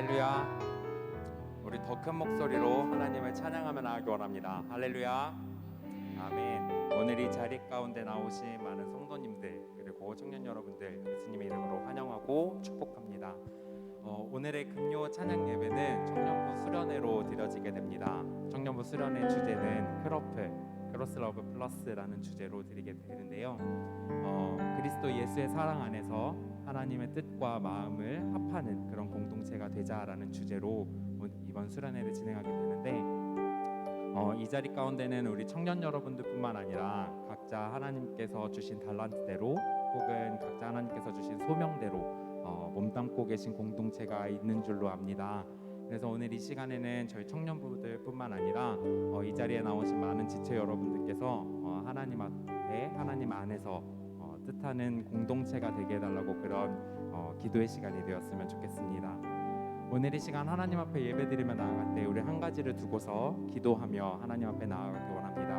할렐루야. 우리 더 큰 목소리로 하나님을 찬양하며 나아가기 원합니다. 할렐루야. 아멘. 오늘 이 자리 가운데 나오신 많은 성도님들 그리고 청년 여러분들 예수님의 이름으로 환영하고 축복합니다. 오늘의 금요 찬양 예배는 청년부 수련회로 드려지게 됩니다. 청년부 수련회 주제는 크로스 러브 플러스라는 주제로 드리게 되는데요. 그리스도 예수의 사랑 안에서 하나님의 뜻과 마음을 합하는 그런 공동체가 되자라는 주제로 이번 수련회를 진행하게 되는데, 이 자리 가운데는 우리 청년 여러분들뿐만 아니라 각자 하나님께서 주신 달란트대로 혹은 각자 하나님께서 주신 소명대로 몸담고 계신 공동체가 있는 줄로 압니다. 그래서 오늘 이 시간에는 저희 청년부들뿐만 아니라 이 자리에 나오신 많은 지체 여러분들께서 하나님 앞에 하나님 안에서 뜻하는 공동체가 되게 해달라고 그런 기도의 시간이 되었으면 좋겠습니다. 오늘 이 시간 하나님 앞에 예배드리며 나아갈 때 우리 한 가지를 두고서 기도하며 하나님 앞에 나아가기 원합니다.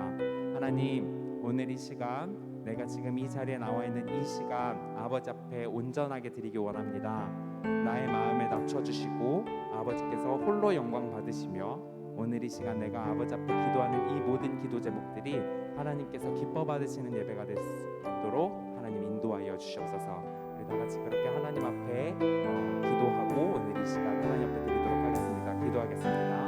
하나님, 오늘 이 시간 내가 지금 이 자리에 나와 있는 이 시간 아버지 앞에 온전하게 드리기 원합니다. 나의 마음에 낮춰주시고 아버지께서 홀로 영광 받으시며 오늘 이 시간 내가 아버지 앞에 기도하는 이 모든 기도 제목들이 하나님께서 기뻐 받으시는 예배가 될 수 있도록 하나님 인도하여 주시옵소서. 우리 다 같이 그렇게 하나님 앞에 기도하고 오늘 이 시간 하나님 앞에 드리도록 하겠습니다. 기도하겠습니다.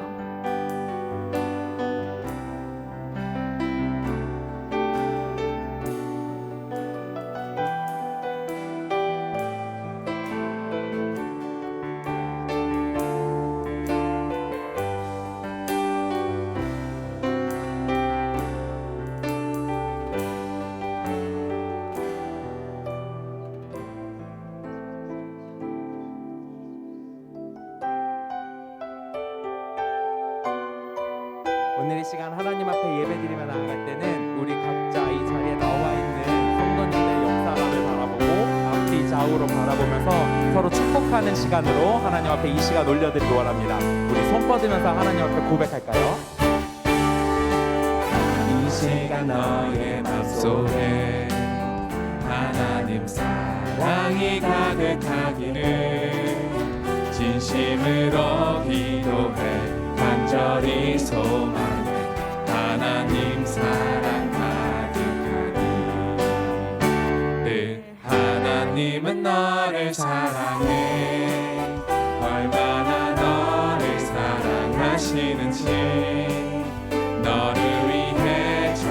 오늘 이 시간 하나님 앞에 예배드리며 나아갈 때는 우리 각자 이 자리에 나와 있는 성도님들의 역사감을 바라보고 앞뒤 좌우로 바라보면서 서로 축복하는 시간으로 하나님 앞에 이 시간 올려드리기 원합니다. 우리 손 뻗으면서 하나님 앞에 고백할까요? 이 시간 너의 맘속에 하나님 사랑이 가득하기를 진심으로 기도해 간절히 소망해 하나님 사랑 가득하니 늘 하나님은 너를 사랑해 얼마나 너를 사랑하시는지 너를 위해 저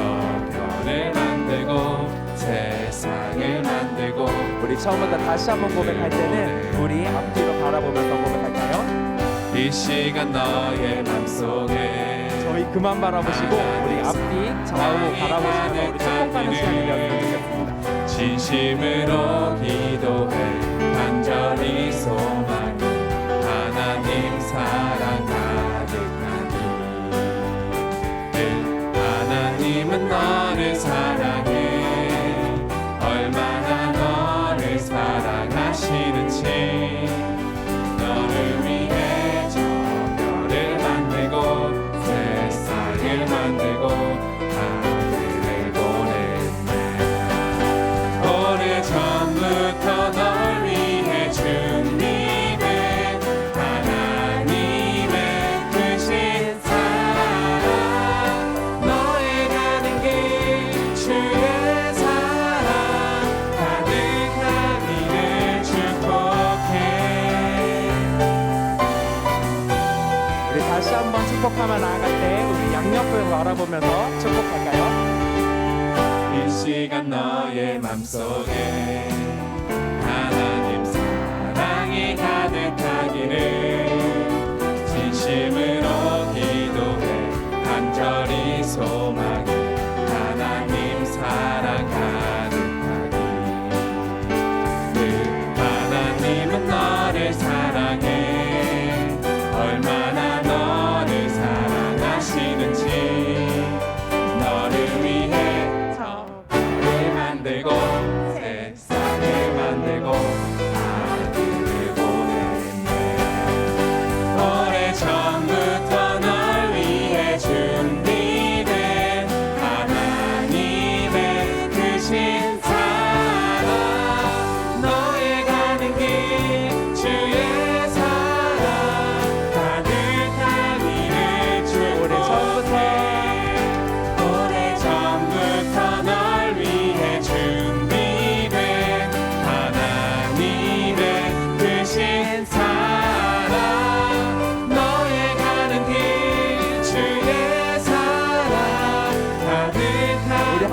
별을 만들고 세상을 만들고 우리 처음부터 다시 한번 고백할 때는 우리 앞뒤로 바라보면서 고백할까요? 이 시간 너의 맘속에 저희 그만 바라보시고 우리 앞뒤 좌우 바라보시면서 우리 축복하는 시간이 되었으면 좋겠습니다. 진심으로 기도해 간절히 소망해 하나님 사랑 가득하니 늘 하나님은 너를 사랑해 얼마나 너를 사랑하시는지 너를 위해 저 별을 만들고 세상을 만들고 하늘을 보냈네. 오래전부터 널 위해 준비된 하나님의 크신 사랑 너의 가는 길 주의 사랑 가득하기를 축복해. 우리 다시 한번 축복하며 나아갈 때 우리 양옆을 바라보면서 축복할까요? 이 시간 너의 맘속에 하나님 사랑이 가득하기를 진심으로 기도해 간절히 소망해 하나님 사랑 가득하기 늘 하나님은 너를 사랑해 얼마나 너를 사랑하시는지 너를 위해 저 별을 만들고 세상을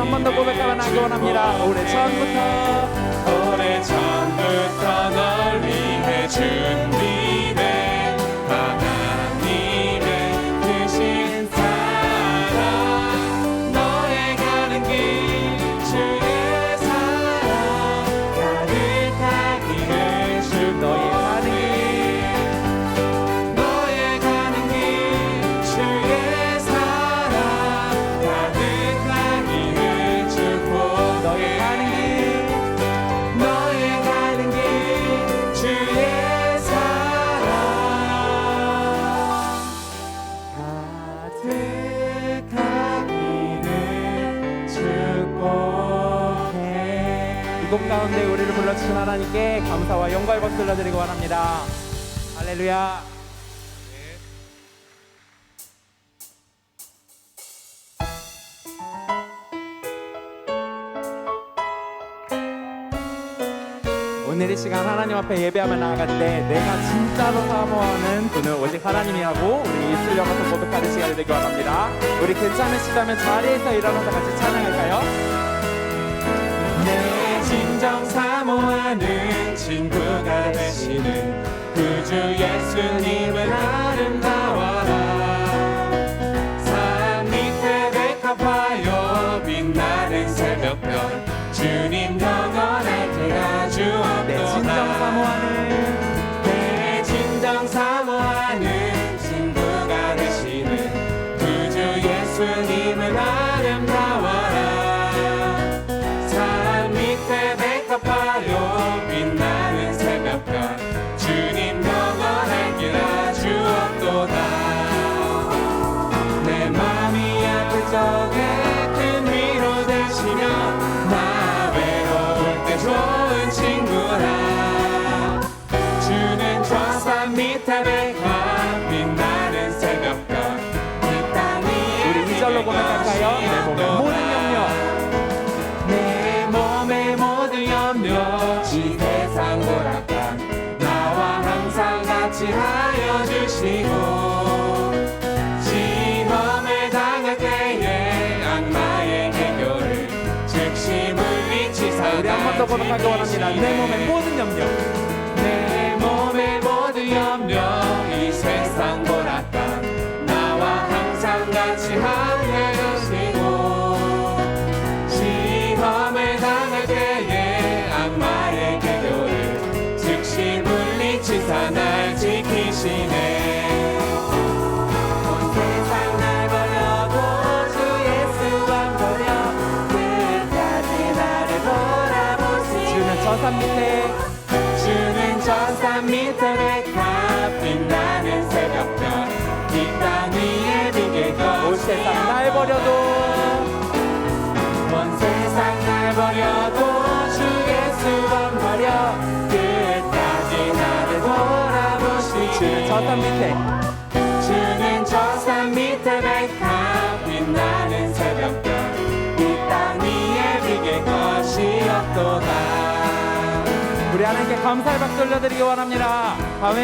한 번 더 고백하면 하기 원합니다. 오래전부터 널 위해 준비된 하나님의 크신 사랑 너의 가는 길 주의 사랑 가득하기를 주 너의 가는 길 너의 가는 길 주의 사랑 가득하기를 축복 너의 가는 길 너의 가는 길 주의 사랑 가득하기를 축복해. 이곳 가운데 우리를 불러주신 하나님께 감사와 영광의 박수 올려드리고 원합니다. 할렐루야. 오늘 이 시간 하나님 앞에 예배하며 나아갈 때 내가 진짜로 사모하는 분은 오직 하나님이라고 우리 입술려 가서 고백하는 시간이 되기 원합니다. 우리 괜찮으시다면 자리에서 일어나서 같이 찬양할까요? 내 진정 사모하는 친구가 되시는 구주 예수님은 아름다워라. 산 밑에 백합화요 빛나는 새벽별 주님 영원할 때가 내 진정 주옵도다. 사모하는 내 진정 사모하는 친구가 되시는 구주 예수님은 아름다워라. 산 밑에 백합화요 빛나는 새벽별 주님 영원할 길아 주옵도다. 내 맘이 아플 적에 큰 위로 되시며 나 외로울 때 좋은 친구라. 주는 저 산 밑에 백합 빛나는 새벽별 이 땅 위에 우리 2절로 고백할까요? 내 몸의 모든 염려 이 세상 고락한 나와 항상 같이 하여 주시고 시험을 당할 때에 악마의 개교를 즉시 물리치사 우리 한 번 더 고백하기 원합니다. 내 몸의 모든 염려 내 몸의 모든 염려 이 세상 고락한 나와 항상 같이 하여 주시고 시험을 당할 때에 악마의 개교를 즉시 물리치사 날 지키시네. 온 세상 날 버려도 주 예수만 버려 끝까지 나를 돌아보시네. 주는 저 산 밑에 주는 저 산 밑에 백합 빛나는 새벽별 이 땅 위에 비게 온 세상 날 버려도 온 세상 날 버려도 주 예수만 버려 끝까지 나를 돌아보시네. 주는 저 산 밑에 주는 저 산 밑에 백합 빛나는 새벽별 이 땅 위에 비게 것이었도다. 우리 하나님께 감사의 박수 올려드리기 원합니다. 아멘.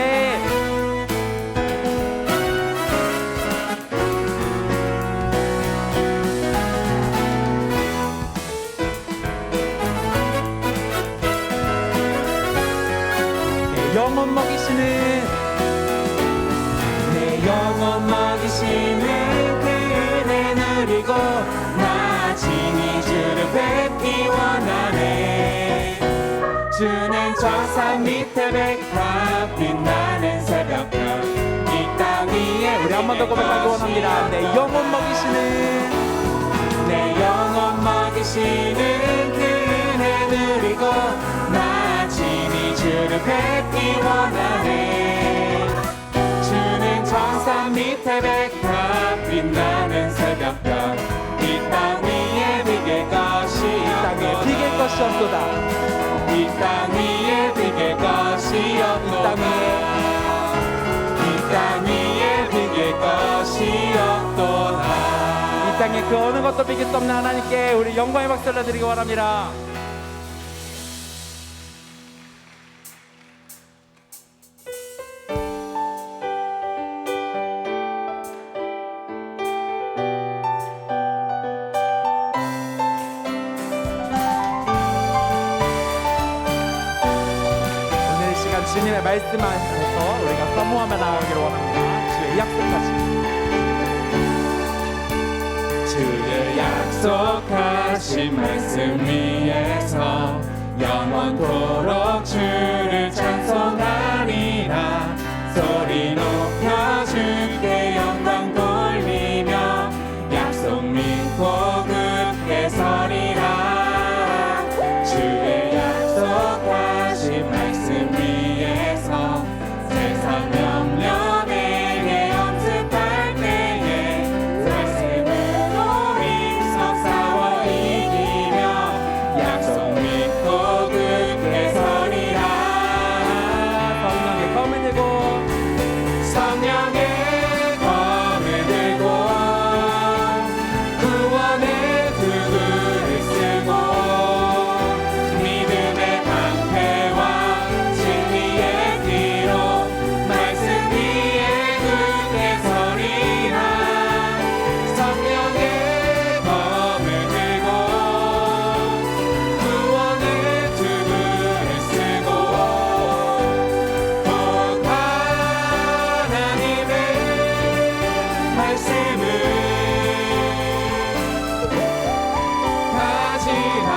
영혼 먹이시는 내 영혼 먹이시는 그 은혜 누리고 나 진히 주를 뵙기 원하네. 주는 저 산 밑에 백합 빛나는 새벽별 이 땅 위에 우리 한 번 더 고백하기 원합니다. 내 영혼 먹이시는 내 영혼 먹이시는 그 은혜 누리고 나 진히 주를 뵙기 원하네. 주는 저 산 밑에 백합 빛나는 새벽별 이 땅 위에 비길 것이 땅에 비길 것이 없도다. 이 땅 위에 비길 것이 없도다. 이 땅 위에 비길 것이 없도다. 이 땅에 그 어느 것도 비길 수 없는 하나님께 우리 영광의 박수 올려드리기 원합니다. 주님의 말씀 안에서 우리가 사모하며 나아가기를 원합니다. 주의 약속하신 주의 약속하신 말씀 위에서 영원토록 주를 찬송하리라. 소리 높여 주께 영광 돌리며 약속 믿고 굳게 서리라. 주의 약속하신 말씀 위에서 세상 염려 내게 엄습할 때에 말씀으로 힘써 싸워 이기며 약속 믿고 굳게 서리라. 성령의 검을 들고 성령의 검을 들고 구원의 두구를 쓰고 믿음의 방패와 진리의 뒤로 말씀 위에 굳게 서리라. 성령의 검을 들고 구원의 두구를 쓰고 곧 하나님의 말씀을 가지라.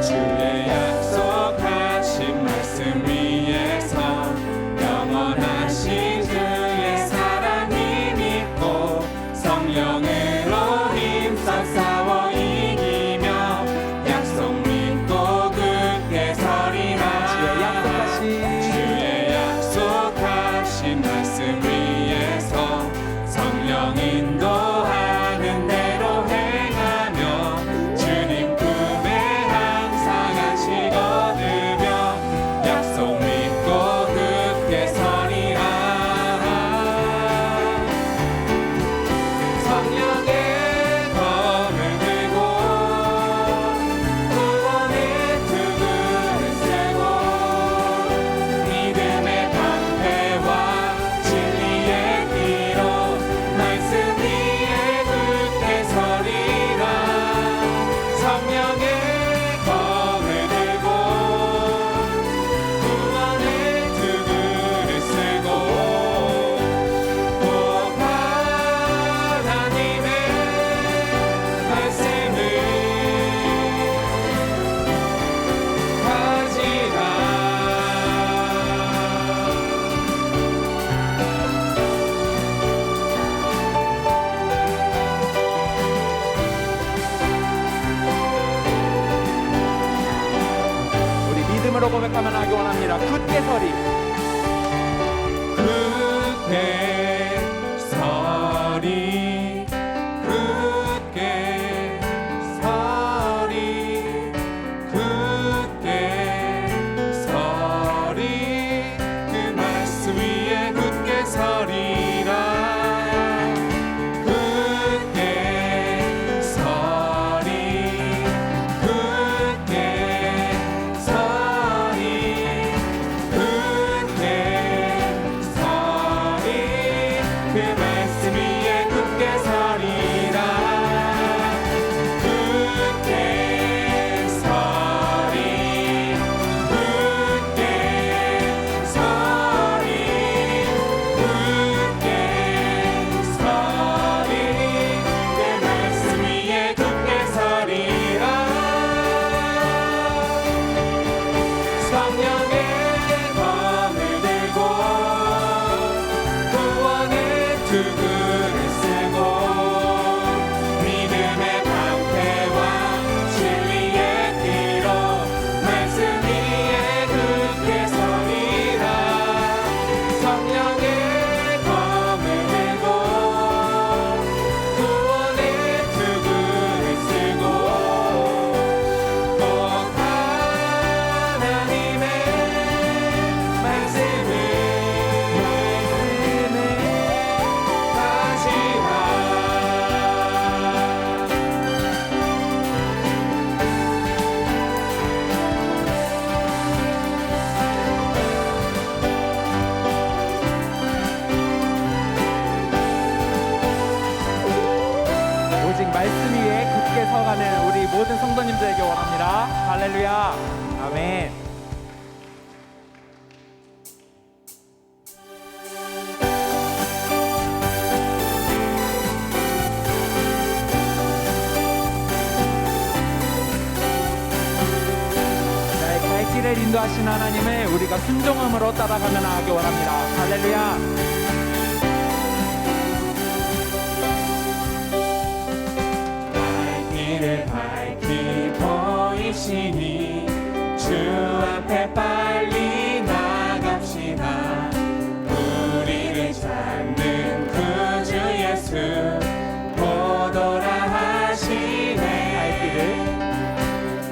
주의 약속하신 말씀 위에서 영원하신 주의 사랑이 믿고 성령으로 힘써 싸워 이기며 약속 믿고 굳게 서리라. 주의 약속하신 말씀 위에서 성령 인도하는 대로 행하며 주님 품에 항상 안식 얻으며 약속 믿고 굳게 서리라. 성령의 검을 들고 구원의 두구를 쓰고 믿음의 방패와 진리의 뒤로 말씀 위에 굳게 서리라. 성령의 검을 들고 구원의 두구를 쓰고 곧 하나님의 말씀을 가지라. 우리 믿음으로 고백하며 나아가기 원합니다. 굳게 서리 굳게 서리 굳게 서리 굳게 서리 그 말씀 위에 굳게 서리라. 굳게 서리 굳게 서리 굳게 할렐루야. 아멘. 나의 갈 길을 인도하신 하나님을 우리가 순종함으로 따라가며 나가기 원합니다. 할렐루야. 길을 밝히 보이시니 주 앞에 빨리 나갑시다. 우리를 찾는 구주 예수 보도라 하시네.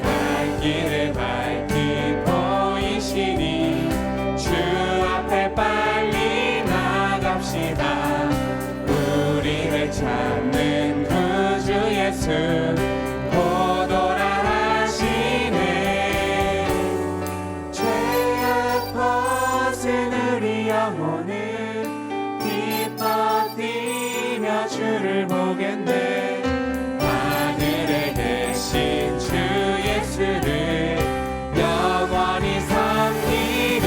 갈 길을 밝히 보이시니 주 앞에 빨리 나갑시다. 우리를 찾는 구주 예수 보도라 하시네. 죄악 벗은 우리 영혼은 기뻐 뛰며 주를 보겠네. 하늘에 계신 주 예수를 영원히 섬기리.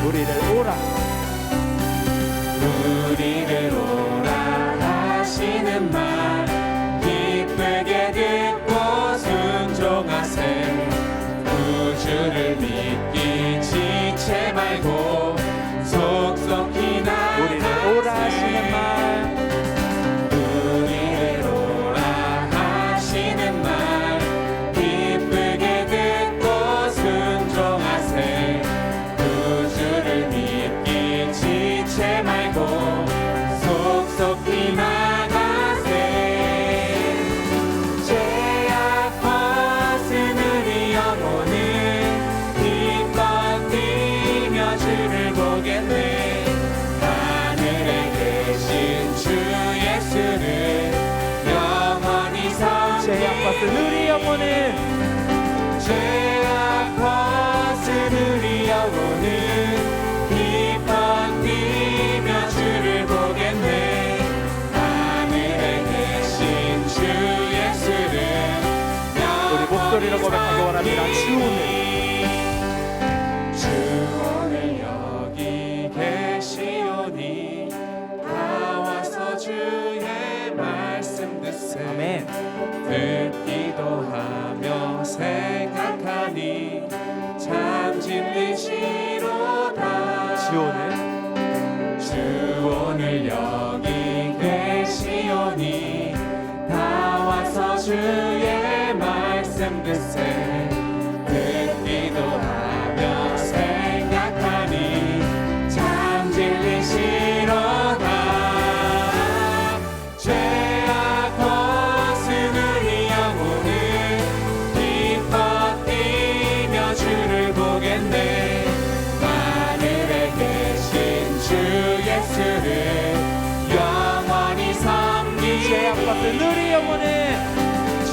우리를 오라. 우리를 오라 하시는 말 기쁘게 듣고 순종하세. 구주를 믿기 지체 말고 속속히 나가세. 우리를 오라 하시는 말. 우리를 오라 하시는 말 기쁘게 듣고 순종하세. 구주를 믿기 지체 말고 속속히 나가세. 죄악 벗은 우리 영혼은 기뻐 뛰며 주를 보겠네. 하늘에 계신 주 예수를 영원히 섬기리. 죄악 벗은 우리 영혼은 죄악 벗은 우리 영혼은 기뻐 뛰며 주를 보겠네. 하늘에 계신 주 예수를 우리 목소리로 고백하기 원합니다. 주 오늘 여기 계시오니 다 와서 주의 말씀 듣세. 아멘. 듣기도 하며 생각하니 참 진리시로다. 주 오늘 여기 계시오니 다 와서 주의 말씀 듣세. 듣기도 하며 생각하니 참 진리시로다. 죄악 벗은 우리 영혼은 기뻐 뛰며 주를 보겠네. 하늘에 계신 주 예수를 영원히 섬기리. 죄악 벗은 우리 영혼은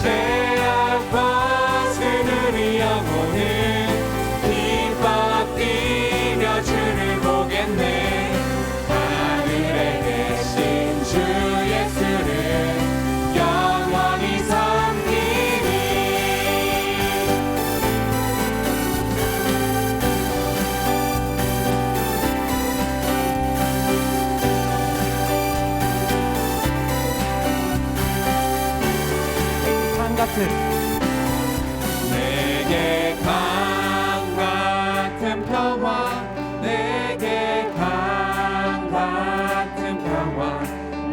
죄악 벗은 우리 영혼은 기뻐 뛰며 주를 보겠네. 하늘에 계신 주 예수를 영원히 섬기리. 강 같은 내게 강 같은 평화, 내게 강 같은 평화,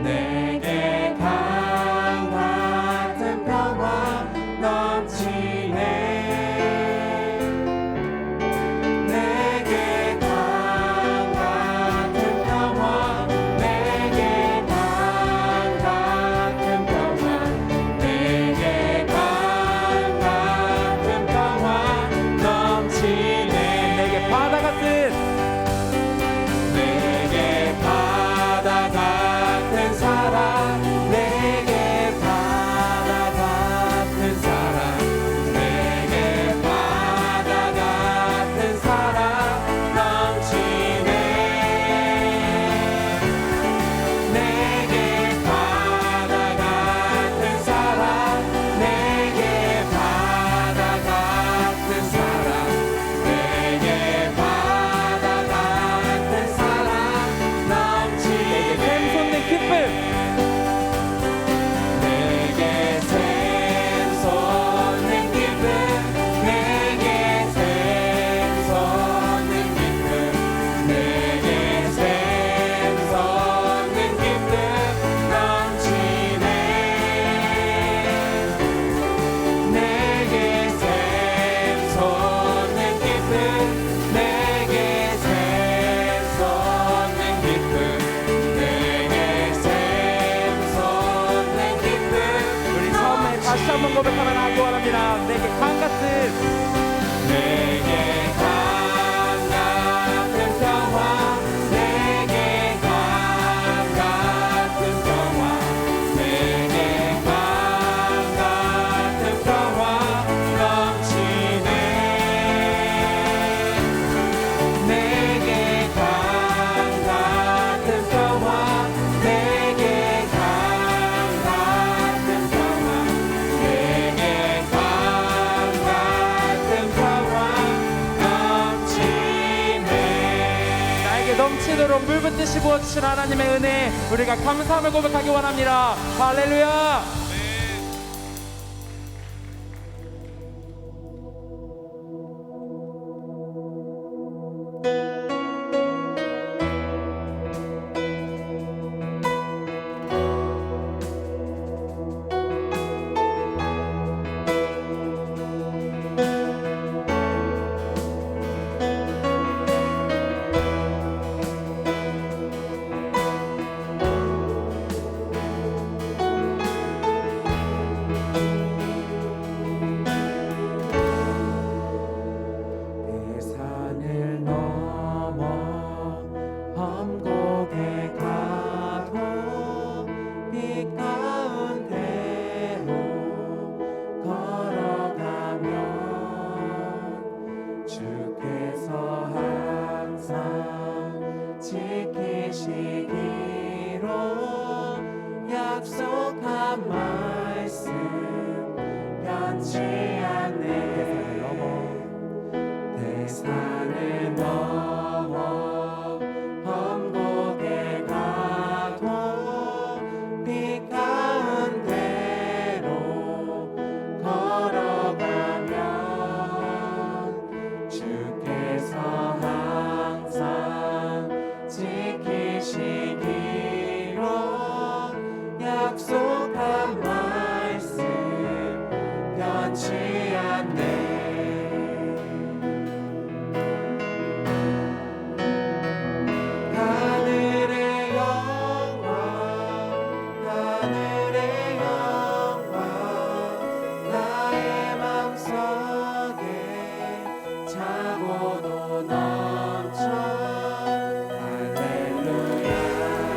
내게 강 같은 평화 넘치네. 내게 강 같은 평화, 내게 강 같은 평화, 내게 강 같은 평화 고백하며 나가기 원합니다. 내게 강 같은 내게 강 같은 평화 내게 강 같은 평화 내게 강 같은 평화 넘치네 내게 강 같은 평화 내게 강 같은 평화 내게 강 같은 평화 넘치네 나에게 넘치도록 물 붓듯이 부어주신 하나님의 은혜 우리가 감사함을 고백하기 원합니다. 할렐루야. 산을 넘어 험곡에 가도 빛 가운데로 걸어가면 주께서 항상 지키시기로 약속한 말씀 변치 않네 대산을 넘어 험곡에 가도 빛 가운데로 걸어가면 주께서 항상 지키시기로 약속한 말씀 변치 않네 하늘의 영광 나의 맘속에 차고도 넘쳐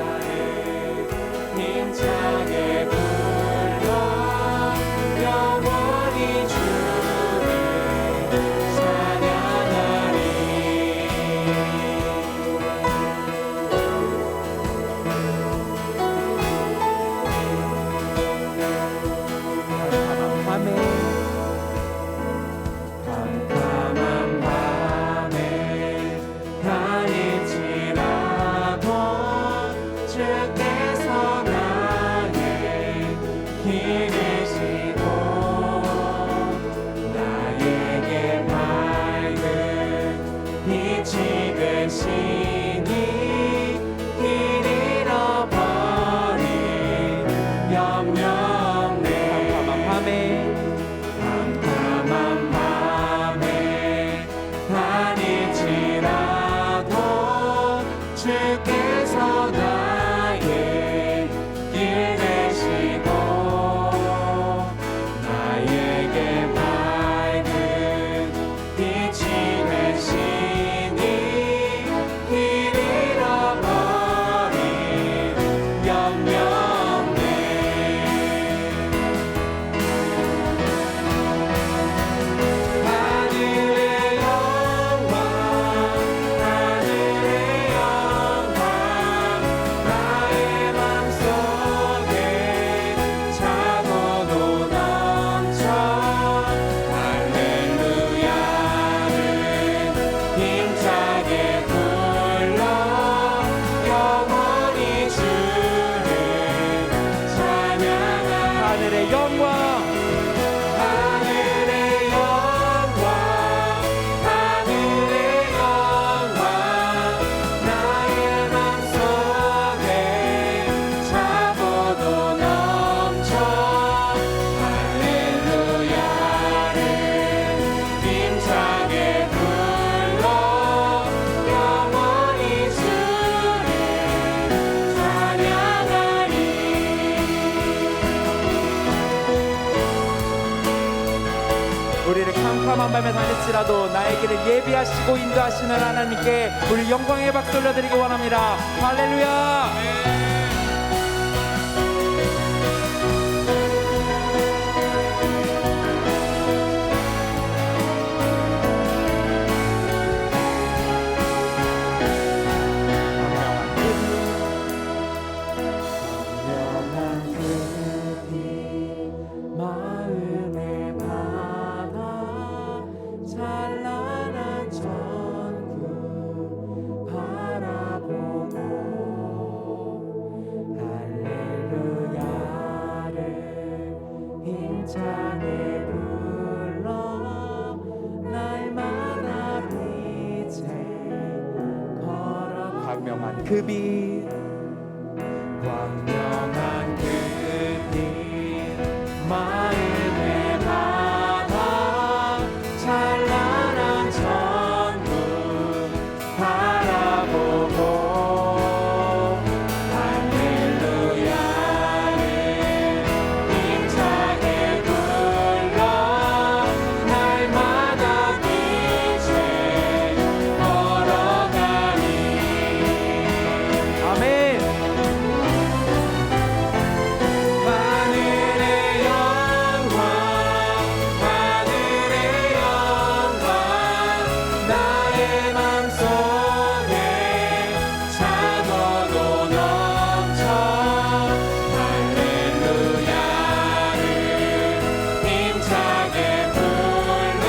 할렐루야를 힘차게 불러 영원히 주를 찬양하리 아멘. 캄캄한 밤 할지라도 나의 길을 예비하시고 인도하시는 하나님께 우리 영광의 박수 올려드리기 원합니다. 할렐루야. 광명한 그 빛, 광명한 그 빛, 마음의 바다, 찬란한 천국 바라보고 할렐루야를 힘차게 불러 날마다 빛에 걸어가니. 아멘. 하늘의 영광, 하늘의 영광, 나의 맘속에 차고도 넘쳐 할렐루야를 힘차게 불러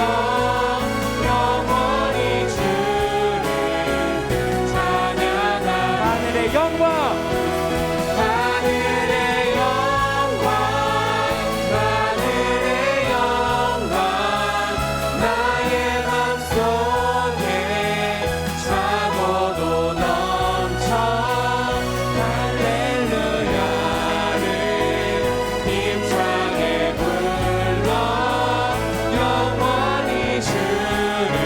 영원히 주를 찬양하리. 하늘의 영광, 하늘의 영광, 하늘의 영광, 나의 맘속에 차고도 넘쳐 할렐루야를 힘차게 불러 영원히 주를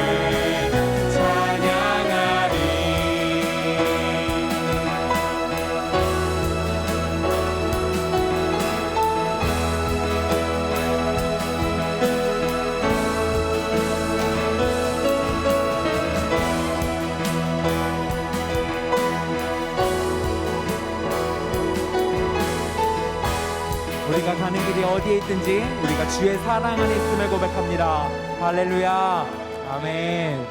찬양하리. 우리가 가는 길이 어디에 있든지 우리가 주의 사랑 안에 있음을 고백합니다. 할렐루야. 아멘.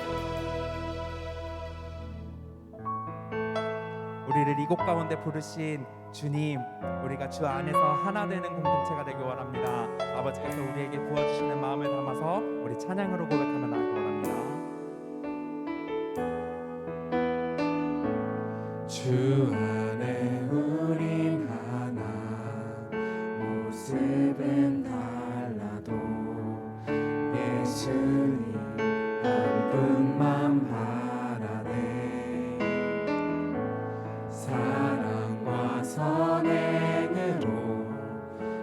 우리를 이곳 가운데 부르신 주님, 우리가 주 안에서 하나 되는 공동체가 되기 원합니다. 아버지께서 우리에게 부어주시는 마음을 담아서 우리 찬양으로 고백하며 나아가기 원합니다. 주 안에 우린 하나, 모습은 달라도 예수님 한 분만 바라네. 사랑과 선행으로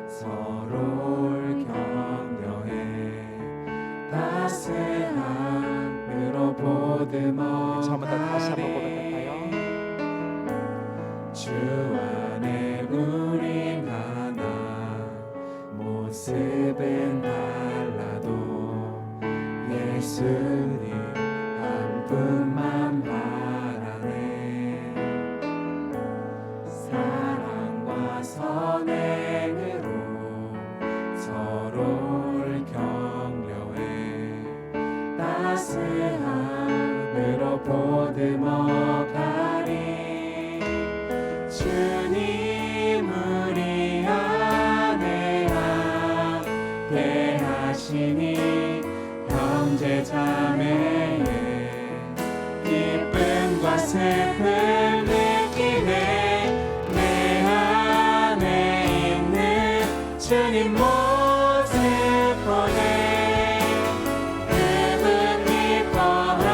서로를 격려해 따스함으로 보듬어. 처음부터 다시 한번 고백할까요? 주 안에 우린 하나, 모습은 달라도 예수님 한 분만 바라네. 사랑과 선행으로 서로를 격려해 따스함으로 보듬어 가리. 주님 우리 안에 함께 하시니 형제 자매의 기쁨과 슬픔 느끼네. 내 안에 있는 주님 모습 보네. 그분 기뻐하시네.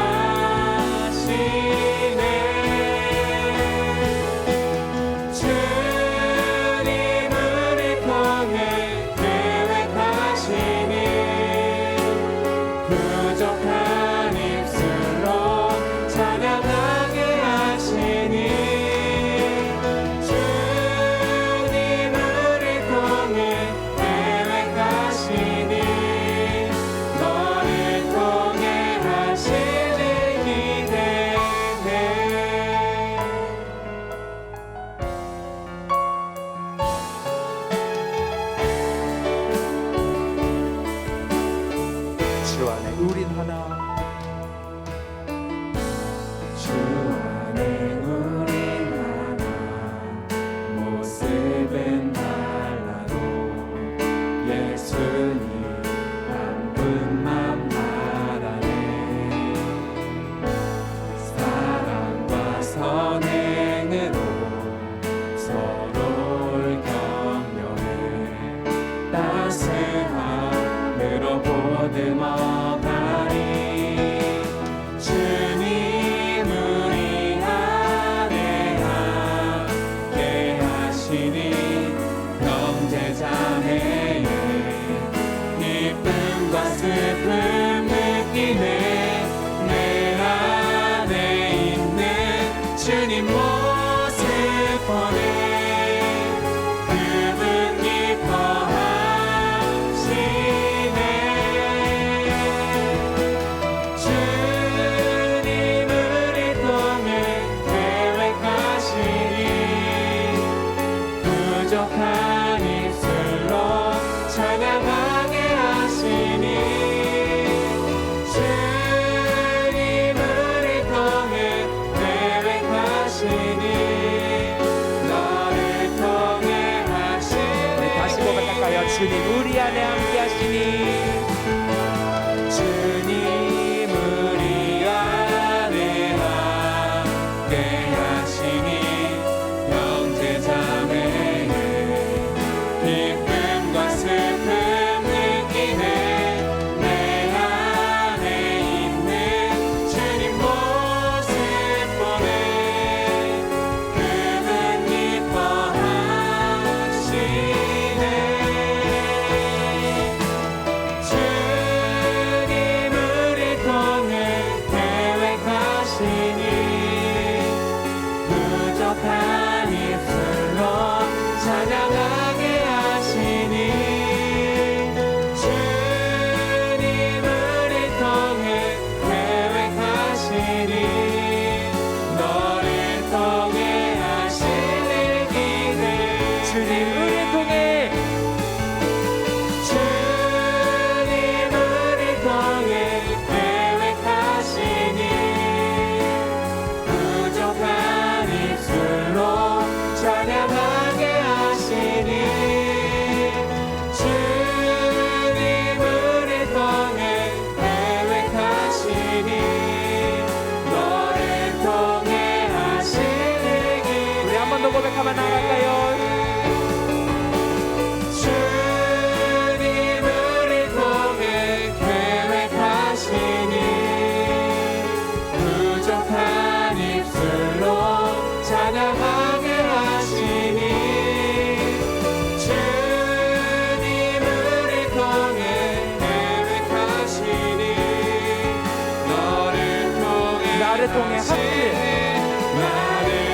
나를 통해 하실,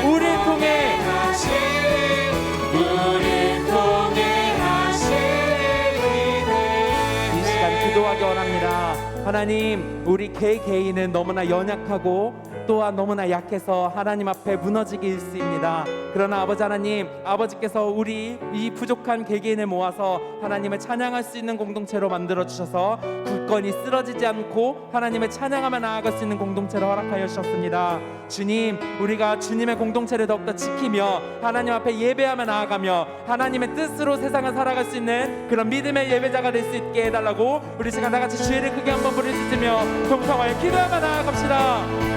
우리를 통해 이 시간 기도하기 원합니다. 하나님, 우리 개개인은 너무나 연약하고 또한 너무나 약해서 하나님 앞에 무너지기 일쑤입니다. 그러나 아버지 하나님, 아버지께서 우리 이 부족한 개개인을 모아서 하나님을 찬양할 수 있는 공동체로 만들어 주셔서 굳건히 쓰러지지 않고 하나님을 찬양하며 나아갈 수 있는 공동체로 허락하여 주셨습니다. 주님, 우리가 주님의 공동체를 더욱더 지키며 하나님 앞에 예배하며 나아가며 하나님의 뜻으로 세상을 살아갈 수 있는 그런 믿음의 예배자가 될 수 있게 해달라고 우리 시간 다같이 주의를 크게 한번 부르짖으며 동성하여 기도하며 나아갑시다.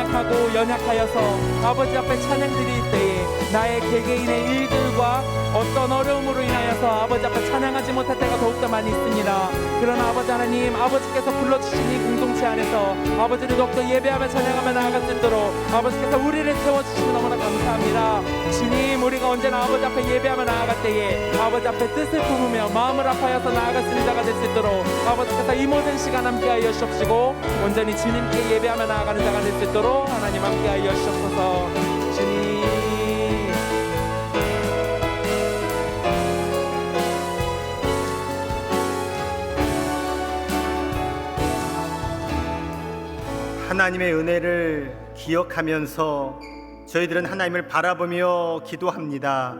하고 연약하여서 아버지 앞에 찬양 드릴 때에 나의 개개인의 일들과 어떤 어려움으로 인하여서 아버지 앞에 찬양하지 못할 때가 더욱더 많이 있습니다. 그러나 아버지 하나님, 아버지께서 불러주신 이 공동체 안에서 아버지를 더욱더 예배하며 찬양하며 나아갈 수 있도록 아버지께서 우리를 채워주시면 너무나 감사합니다. 주님, 우리가 언제나 아버지 앞에 예배하며 나아갈 때에 아버지 앞에 뜻을 품으며 마음을 아파여서 나아갈 수 있는 자가 될 수 있도록 아버지께서 이 모든 시간 함께하여 주옵시고 온전히 주님께 예배하며 나아가는 자가 될 수 있도록 하나님 함께하여 주옵소서. 주님, 하나님의 은혜를 기억하면서 저희들은 하나님을 바라보며 기도합니다.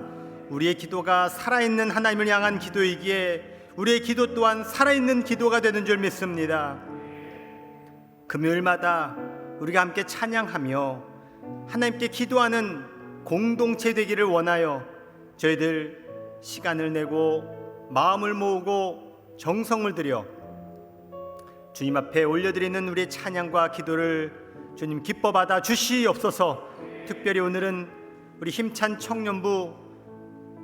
우리의 기도가 살아있는 하나님을 향한 기도이기에 우리의 기도 또한 살아있는 기도가 되는 줄 믿습니다. 금요일마다 우리가 함께 찬양하며 하나님께 기도하는 공동체 되기를 원하여 저희들 시간을 내고 마음을 모으고 정성을 들여 주님 앞에 올려드리는 우리의 찬양과 기도를 주님 기뻐 받아 주시옵소서. 특별히 오늘은 우리 힘찬 청년부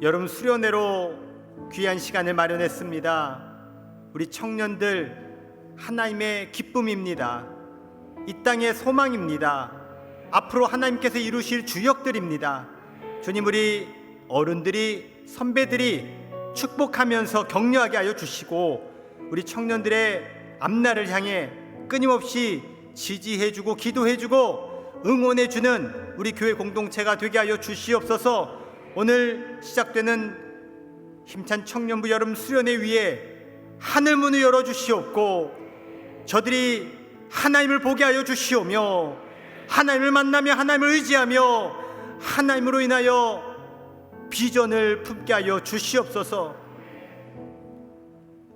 여름 수련회로 귀한 시간을 마련했습니다. 우리 청년들 하나님의 기쁨입니다. 이 땅의 소망입니다. 앞으로 하나님께서 이루실 주역들입니다. 주님, 우리 어른들이 선배들이 축복하면서 격려하게 하여 주시고 우리 청년들의 앞날을 향해 끊임없이 지지해주고 기도해주고 응원해주는 우리 교회 공동체가 되게 하여 주시옵소서. 오늘 시작되는 힘찬 청년부 여름 수련회 위에 하늘문을 열어주시옵고 저들이 하나님을 보게 하여 주시오며 하나님을 만나며 하나님을 의지하며 하나님으로 인하여 비전을 품게 하여 주시옵소서.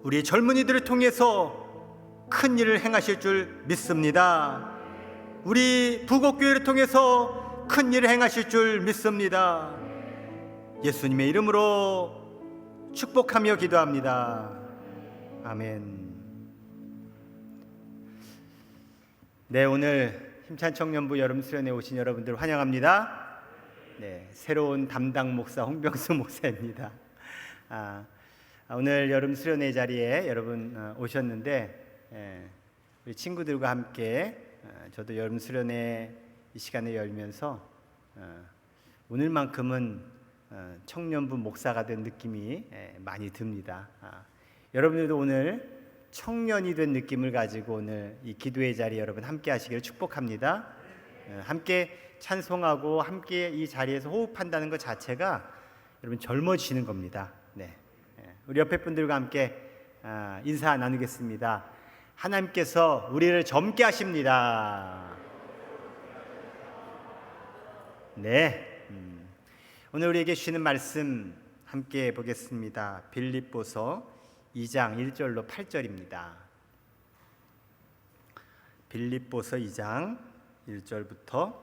우리 젊은이들을 통해서 큰 일을 행하실 줄 믿습니다. 우리 부곡교회를 통해서 큰 일을 행하실 줄 믿습니다. 예수님의 이름으로 축복하며 기도합니다. 아멘. 네, 오늘 힘찬 청년부 여름 수련회 오신 여러분들 환영합니다. 네, 새로운 담당 목사 홍병수 목사입니다. 오늘 여름 수련회 자리에 여러분 오셨는데 우리 친구들과 함께 저도 여름 수련회 이 시간을 열면서 오늘만큼은 청년부 목사가 된 느낌이 많이 듭니다. 여러분들도 오늘 청년이 된 느낌을 가지고 오늘 이 기도의 자리 여러분 함께 하시기를 축복합니다. 함께 찬송하고 함께 이 자리에서 호흡한다는 것 자체가 여러분 젊어지는 겁니다. 네. 우리 옆에 분들과 함께 인사 나누겠습니다. 하나님께서 우리를 젊게 하십니다. 네. 오늘 우리에게 주시는 말씀 함께 보겠습니다. 빌립보서 2장 1절로 8절입니다. 빌립보서 2장 1절부터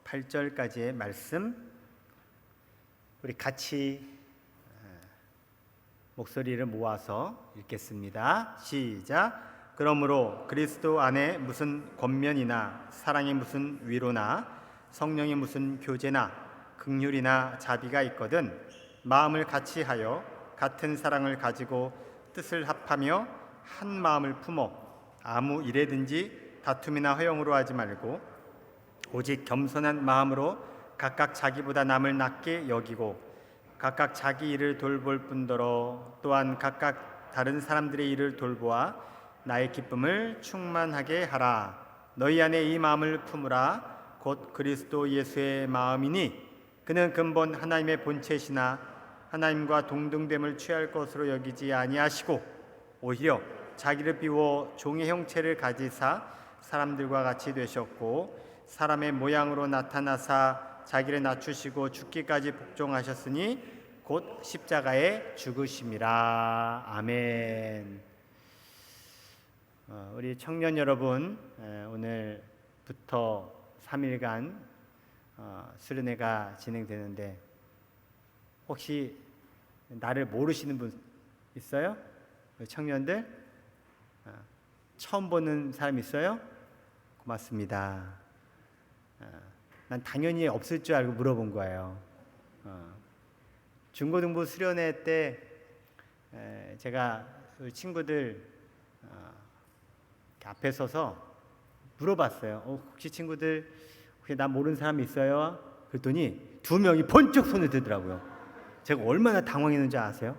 8절까지의 말씀 우리 같이 목소리를 모아서 읽겠습니다. 시작. 그러므로 그리스도 안에 무슨 권면이나 사랑의 무슨 위로나 성령의 무슨 교제나 긍휼이나 자비가 있거든 마음을 같이하여 같은 사랑을 가지고 뜻을 합하며 한 마음을 품어 아무 일에든지 다툼이나 허용으로 하지 말고 오직 겸손한 마음으로 각각 자기보다 남을 낮게 여기고 각각 자기 일을 돌볼 뿐더러 또한 각각 다른 사람들의 일을 돌보아 나의 기쁨을 충만하게 하라. 너희 안에 이 마음을 품으라. 곧 그리스도 예수의 마음이니 그는 근본 하나님의 본체시나 하나님과 동등됨을 취할 것으로 여기지 아니하시고 오히려 자기를 비워 종의 형체를 가지사 사람들과 같이 되셨고 사람의 모양으로 나타나사 자기를 낮추시고 죽기까지 복종하셨으니 곧 십자가에 죽으심이라. 아멘. 우리 청년 여러분, 오늘부터 3일간 수련회가 진행되는데 혹시 나를 모르시는 분 있어요? 청년들? 처음 보는 사람 있어요? 고맙습니다. 난 당연히 없을 줄 알고 물어본 거예요. 중고등부 수련회 때 제가 우리 친구들 앞에 서서 물어봤어요. 혹시 친구들 혹시 나 모르는 사람 있어요? 그랬더니 2명이 번쩍 손을 들더라고요. 제가 얼마나 당황했는지 아세요?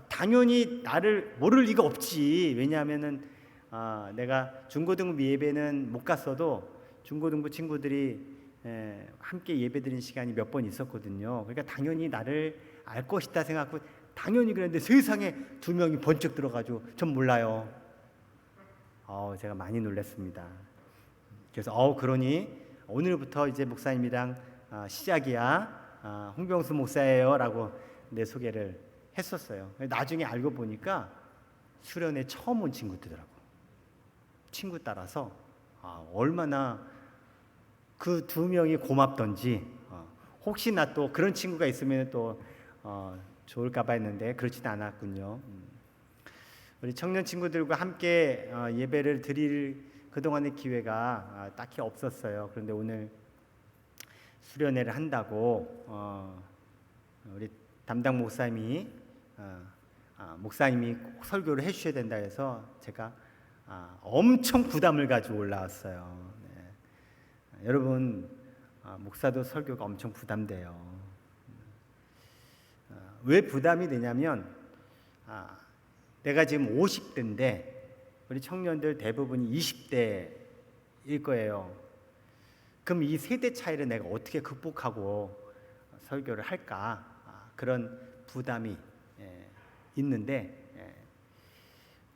당연히 나를 모를 리가 없지. 왜냐하면은 내가 중고등부 예배는 못 갔어도 중고등부 친구들이 함께 예배드린 시간이 몇 번 있었거든요. 그러니까 당연히 나를 알 것이다 생각하고 당연히 그랬는데 세상에 2명이 번쩍 들어가지고 전 몰라요. 제가 많이 놀랐습니다. 그래서 그러니 오늘부터 이제 목사님이랑 시작이야. 홍병수 목사예요라고 내 소개를 했었어요. 나중에 알고 보니까 수련회 처음 온 친구들더라고. 친구 따라서 얼마나 그 2명이 고맙던지 혹시나 또 그런 친구가 있으면 또 좋을까봐 했는데 그렇지는 않았군요. 우리 청년 친구들과 함께 예배를 드릴 그동안의 기회가 딱히 없었어요. 그런데 오늘 수련회를 한다고 우리 담당 목사님이 꼭 설교를 해주셔야 된다 해서 제가 엄청 부담을 가지고 올라왔어요. 네. 여러분 목사도 설교가 엄청 부담돼요. 왜 부담이 되냐면 내가 지금 50대인데 우리 청년들 대부분이 20대일 거예요. 그럼 이 세대 차이를 내가 어떻게 극복하고 설교를 할까? 그런 부담이 있는데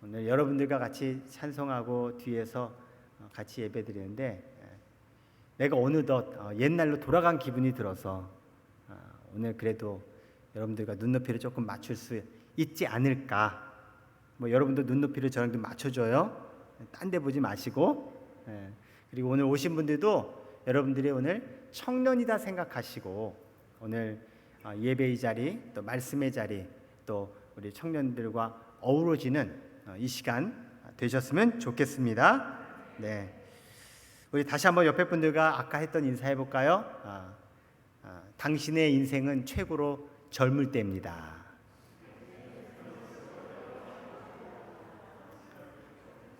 오늘 여러분들과 같이 찬송하고 뒤에서 같이 예배드리는데 내가 어느덧 옛날로 돌아간 기분이 들어서 오늘 그래도 여러분들과 눈높이를 조금 맞출 수 있지 않을까. 여러분도 눈높이를 저랑 좀 맞춰줘요. 딴 데 보지 마시고. 그리고 오늘 오신 분들도 여러분들이 오늘 청년이다 생각하시고 오늘 예배의 자리 또 말씀의 자리 또 우리 청년들과 어우러지는 이 시간 되셨으면 좋겠습니다. 네, 우리 다시 한번 옆에 분들과 아까 했던 인사해 볼까요? 당신의 인생은 최고로 젊을 때입니다.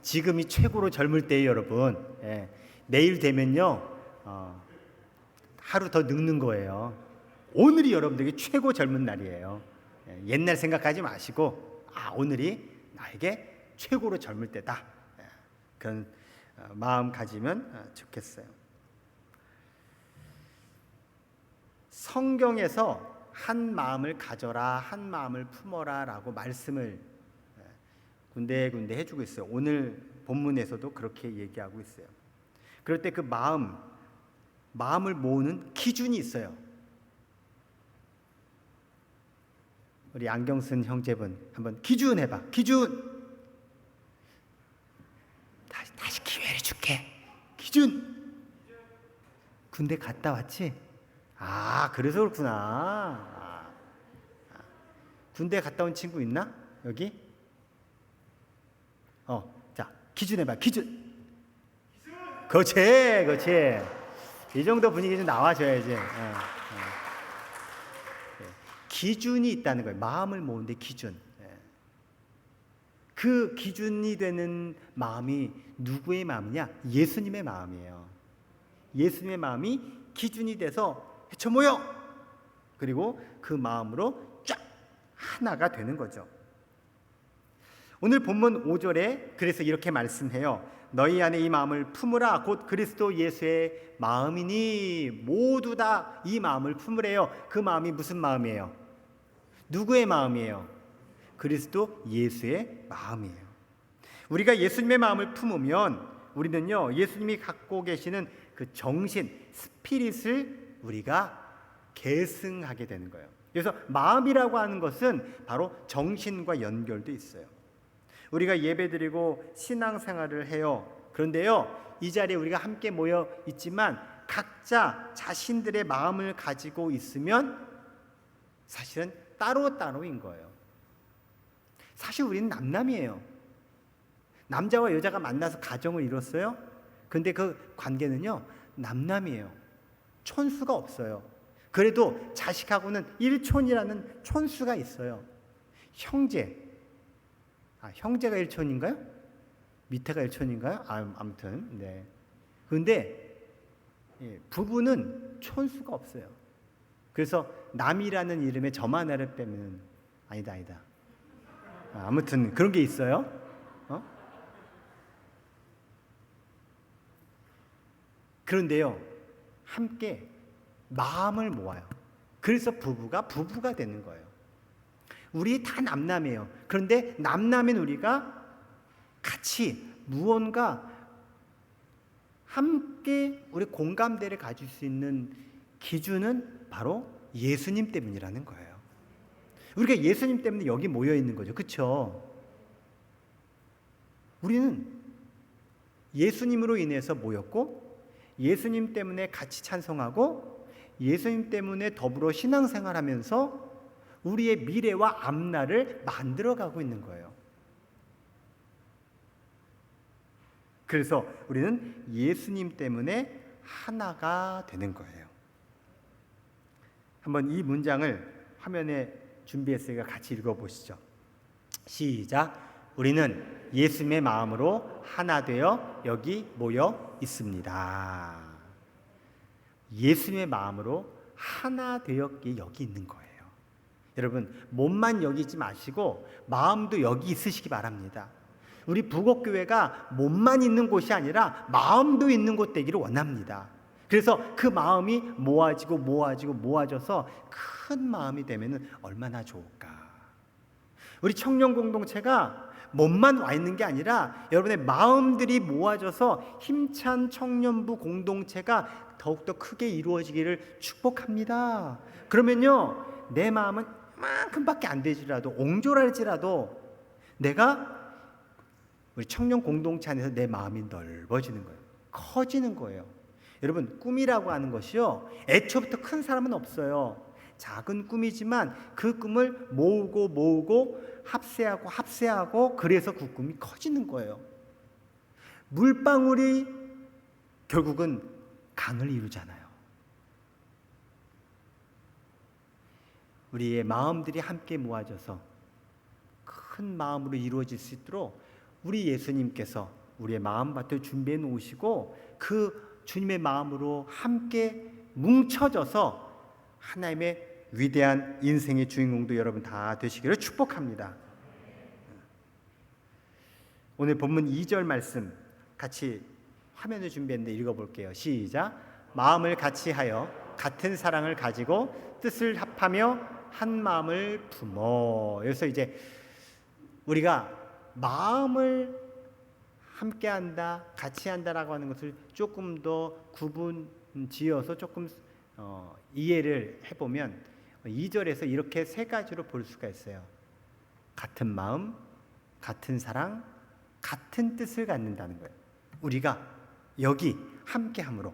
지금이 최고로 젊을 때예요, 여러분. 내일 되면요 하루 더 늙는 거예요. 오늘이 여러분들에게 최고 젊은 날이에요. 옛날 생각하지 마시고 오늘이 나에게 최고로 젊을 때다. 그런 마음 가지면 좋겠어요. 성경에서 한 마음을 가져라, 한 마음을 품어라 라고 말씀을 군데군데 해주고 있어요. 오늘 본문에서도 그렇게 얘기하고 있어요. 그럴 때 그 마음을 모으는 기준이 있어요. 우리 안경 쓴 형제분 한번 기준 해봐. 기준. 다시 기회를 줄게. 기준. 군대 갔다 왔지? 그래서 그렇구나. 군대 갔다 온 친구 있나? 여기? 자, 기준 해봐. 기준. 그렇지. 이 정도 분위기 좀 나와줘야지. 기준이 있다는 거예요. 마음을 모으는데 기준. 그 기준이 되는 마음이 누구의 마음이냐? 예수님의 마음이에요. 예수님의 마음이 기준이 돼서 헤쳐 모여. 그리고 그 마음으로 쫙 하나가 되는 거죠. 오늘 본문 5절에 그래서 이렇게 말씀해요. 너희 안에 이 마음을 품으라. 곧 그리스도 예수의 마음이니. 모두 다 이 마음을 품으래요. 그 마음이 무슨 마음이에요? 누구의 마음이에요? 그리스도 예수의 마음이에요. 우리가 예수님의 마음을 품으면 우리는요, 예수님이 갖고 계시는 그 정신, 스피릿을 우리가 계승하게 되는 거예요. 그래서 마음이라고 하는 것은 바로 정신과 연결도 있어요. 우리가 예배드리고 신앙생활을 해요. 그런데요, 이 자리에 우리가 함께 모여 있지만 각자 자신들의 마음을 가지고 있으면 사실은 따로따로인 거예요. 사실 우리는 남남이에요. 남자와 여자가 만나서 가정을 이뤘어요. 근데 그 관계는요, 남남이에요. 촌수가 없어요. 그래도 자식하고는 일촌이라는 촌수가 있어요. 형제. 형제가 일촌인가요? 밑에가 일촌인가요? 아무튼 네. 그런데 부부는 촌수가 없어요. 그래서 남이라는 이름에 점 하나를 빼면 아니다. 아무튼 그런 게 있어요. 그런데요, 함께 마음을 모아요. 그래서 부부가 되는 거예요. 우리 다 남남이에요. 그런데 남남인 우리가 같이 무언가 함께 우리 공감대를 가질 수 있는 기준은 바로 예수님 때문이라는 거예요. 우리가 예수님 때문에 여기 모여 있는 거죠. 그렇죠? 우리는 예수님으로 인해서 모였고, 예수님 때문에 같이 찬송하고, 예수님 때문에 더불어 신앙생활하면서 우리의 미래와 앞날을 만들어가고 있는 거예요. 그래서 우리는 예수님 때문에 하나가 되는 거예요. 한번 이 문장을 화면에 준비했으니까 같이 읽어보시죠. 시작. 우리는 예수님의 마음으로 하나 되어 여기 모여 있습니다. 예수님의 마음으로 하나 되어 여기 있는 거예요. 여러분, 몸만 여기 있지 마시고 마음도 여기 있으시기 바랍니다. 우리 북옥교회가 몸만 있는 곳이 아니라 마음도 있는 곳 되기를 원합니다. 그래서 그 마음이 모아져서 큰 마음이 되면 얼마나 좋을까. 우리 청년 공동체가 몸만 와 있는 게 아니라 여러분의 마음들이 모아져서 힘찬 청년부 공동체가 더욱더 크게 이루어지기를 축복합니다. 그러면요, 내 마음은 이만큼밖에 안 되지라도, 옹졸할지라도 내가 우리 청년 공동체 안에서 내 마음이 넓어지는 거예요. 커지는 거예요. 여러분, 꿈이라고 하는 것이요, 애초부터 큰 사람은 없어요. 작은 꿈이지만 그 꿈을 모으고 합세하고 그래서 그 꿈이 커지는 거예요. 물방울이 결국은 강을 이루잖아요. 우리의 마음들이 함께 모아져서 큰 마음으로 이루어질 수 있도록 우리 예수님께서 우리의 마음밭을 준비해 놓으시고 그 주님의 마음으로 함께 뭉쳐져서 하나님의 위대한 인생의 주인공도 여러분 다 되시기를 축복합니다. 오늘 본문 2절 말씀 같이 화면을 준비했는데 읽어볼게요. 시작. 마음을 같이 하여 같은 사랑을 가지고 뜻을 합하며 한 마음을 품어. 그래서 이제 우리가 마음을 함께 한다, 같이 한다라고 하는 것을 조금 더 구분 지어서 조금 이해를 해보면 2절에서 이렇게 세 가지로 볼 수가 있어요. 같은 마음, 같은 사랑, 같은 뜻을 갖는다는 거예요. 우리가 여기 함께함으로,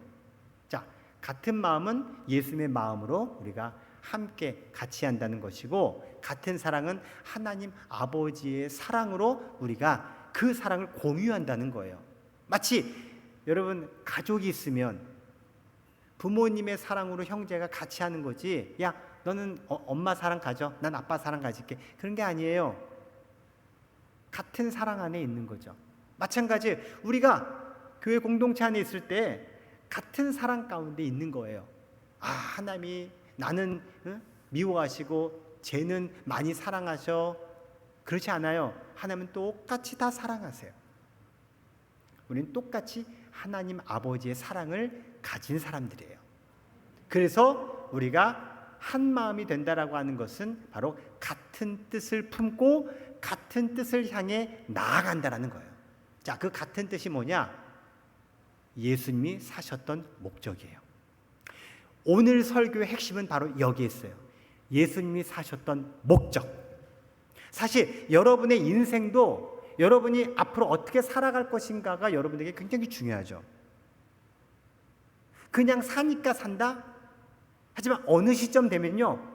자, 같은 마음은 예수님의 마음으로 우리가 함께 같이 한다는 것이고, 같은 사랑은 하나님 아버지의 사랑으로 우리가 그 사랑을 공유한다는 거예요. 마치 여러분 가족이 있으면 부모님의 사랑으로 형제가 같이 하는 거지, 야 너는 엄마 사랑 가져, 난 아빠 사랑 가질게, 그런 게 아니에요. 같은 사랑 안에 있는 거죠. 마찬가지 우리가 교회 공동체 안에 있을 때 같은 사랑 가운데 있는 거예요. 하나님이 나는 미워하시고 쟤는 많이 사랑하셔. 그렇지 않아요. 하나님은 똑같이 다 사랑하세요. 우리는 똑같이 하나님 아버지의 사랑을 가진 사람들이에요. 그래서 우리가 한 마음이 된다라고 하는 것은 바로 같은 뜻을 품고 같은 뜻을 향해 나아간다라는 거예요. 자, 그 같은 뜻이 뭐냐? 예수님이 사셨던 목적이에요. 오늘 설교의 핵심은 바로 여기에 있어요. 예수님이 사셨던 목적. 사실 여러분의 인생도 여러분이 앞으로 어떻게 살아갈 것인가가 여러분에게 굉장히 중요하죠. 그냥 사니까 산다? 하지만 어느 시점 되면요,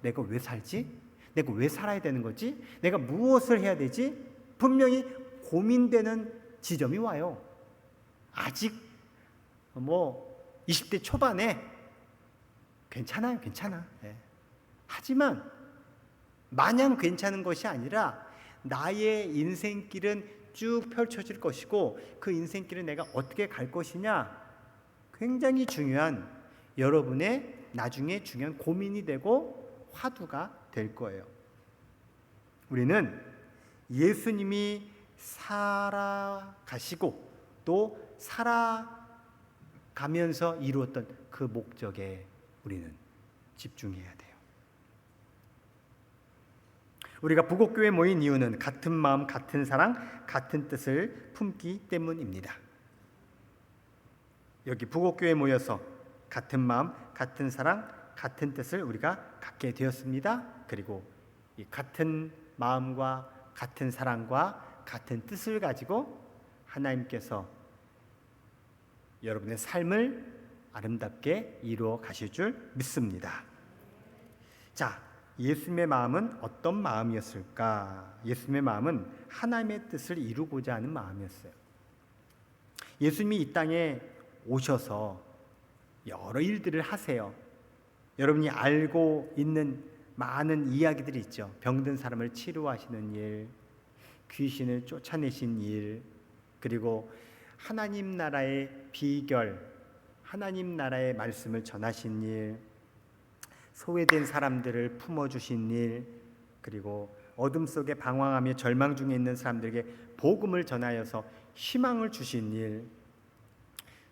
내가 왜 살지? 내가 왜 살아야 되는 거지? 내가 무엇을 해야 되지? 분명히 고민되는 지점이 와요. 아직 20대 초반에 괜찮아요. 네. 하지만 마냥 괜찮은 것이 아니라 나의 인생길은 쭉 펼쳐질 것이고 그 인생길은 내가 어떻게 갈 것이냐, 굉장히 중요한, 여러분의 나중에 중요한 고민이 되고 화두가 될 거예요. 우리는 예수님이 살아가시고 또 살아가면서 이루었던 그 목적에 우리는 집중해야 돼요. 우리가 부곡교회에 모인 이유는 같은 마음, 같은 사랑, 같은 뜻을 품기 때문입니다. 여기 부곡교회에 모여서 같은 마음, 같은 사랑, 같은 뜻을 우리가 갖게 되었습니다. 그리고 이 같은 마음과 같은 사랑과 같은 뜻을 가지고 하나님께서 여러분의 삶을 아름답게 이루어 가실 줄 믿습니다. 자, 예수님의 마음은 어떤 마음이었을까? 예수님의 마음은 하나님의 뜻을 이루고자 하는 마음이었어요. 예수님이 이 땅에 오셔서 여러 일들을 하세요. 여러분이 알고 있는 많은 이야기들이 있죠. 병든 사람을 치료하시는 일, 귀신을 쫓아내신 일, 그리고 하나님 나라의 비결, 하나님 나라의 말씀을 전하신 일, 소외된 사람들을 품어주신 일, 그리고 어둠 속에 방황하며 절망 중에 있는 사람들에게 복음을 전하여서 희망을 주신 일,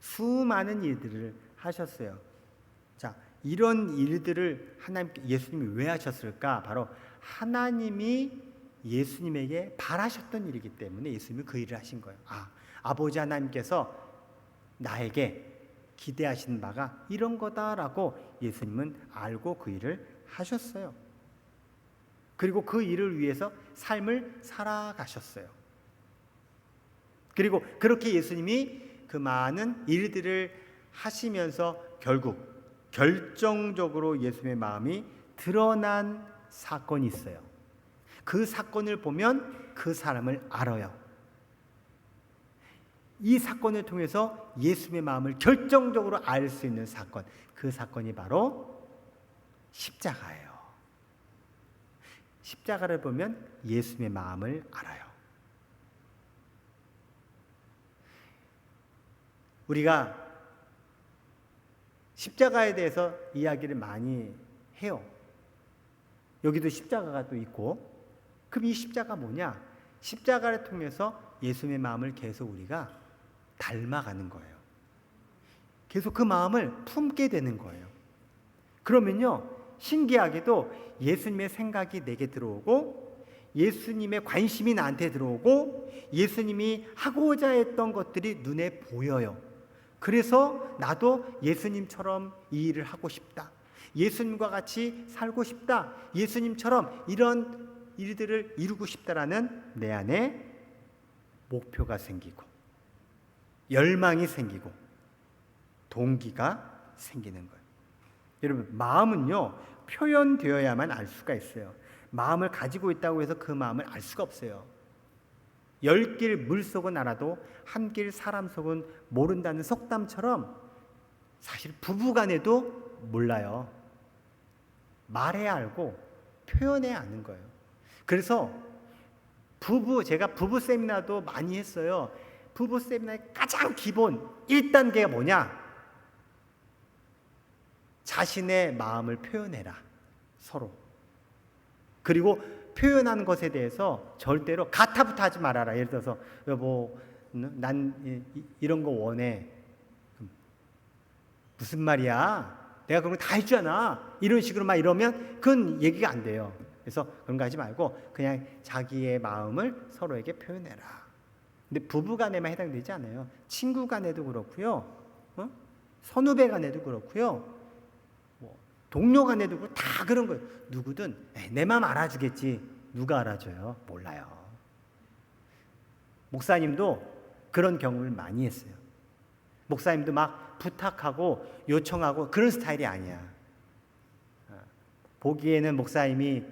수많은 일들을 하셨어요. 자, 이런 일들을 예수님이 왜 하셨을까? 바로 하나님이 예수님에게 바라셨던 일이기 때문에 예수님이 그 일을 하신 거예요. 아버지 하나님께서 나에게 기대하신 바가 이런 거다라고 예수님은 알고 그 일을 하셨어요. 그리고 그 일을 위해서 삶을 살아가셨어요. 그리고 그렇게 예수님이 그 많은 일들을 하시면서 결국 결정적으로 예수님의 마음이 드러난 사건이 있어요. 그 사건을 보면 그 사람을 알아요. 이 사건을 통해서 예수님의 마음을 결정적으로 알 수 있는 사건, 그 사건이 바로 십자가예요. 십자가를 보면 예수님의 마음을 알아요. 우리가 십자가에 대해서 이야기를 많이 해요. 여기도 십자가가 또 있고. 그럼 이 십자가 뭐냐? 십자가를 통해서 예수님의 마음을 계속 우리가 닮아가는 거예요. 계속 그 마음을 품게 되는 거예요. 그러면요, 신기하게도 예수님의 생각이 내게 들어오고 예수님의 관심이 나한테 들어오고 예수님이 하고자 했던 것들이 눈에 보여요. 그래서 나도 예수님처럼 이 일을 하고 싶다. 예수님과 같이 살고 싶다. 예수님처럼 이런 일들을 이루고 싶다라는 내 안에 목표가 생기고 열망이 생기고 동기가 생기는 거예요. 여러분, 마음은요, 표현되어야만 알 수가 있어요. 마음을 가지고 있다고 해서 그 마음을 알 수가 없어요. 10길 물속은 알아도 한 길 사람 속은 모른다는 속담처럼 사실 부부간에도 몰라요. 말해야 알고 표현해야 아는 거예요. 그래서 제가 부부 세미나도 많이 했어요. 부부 세미나의 가장 기본 1단계가 뭐냐? 자신의 마음을 표현해라. 서로. 그리고 표현하는 것에 대해서 절대로 가타부터 하지 말아라. 예를 들어서 여보, 난 이런 거 원해. 무슨 말이야? 내가 그런 거 다 해주잖아. 이런 식으로 막 이러면 그건 얘기가 안 돼요. 그래서 그런 거 하지 말고 그냥 자기의 마음을 서로에게 표현해라. 근데 부부 간에만 해당되지 않아요. 친구 간에도 그렇고요. 선후배 간에도 그렇고요. 동료 간에도 그렇고 다 그런 거예요. 누구든 내 마음 알아주겠지. 누가 알아줘요? 몰라요. 목사님도 그런 경험을 많이 했어요. 목사님도 막 부탁하고 요청하고 그런 스타일이 아니야. 보기에는 목사님이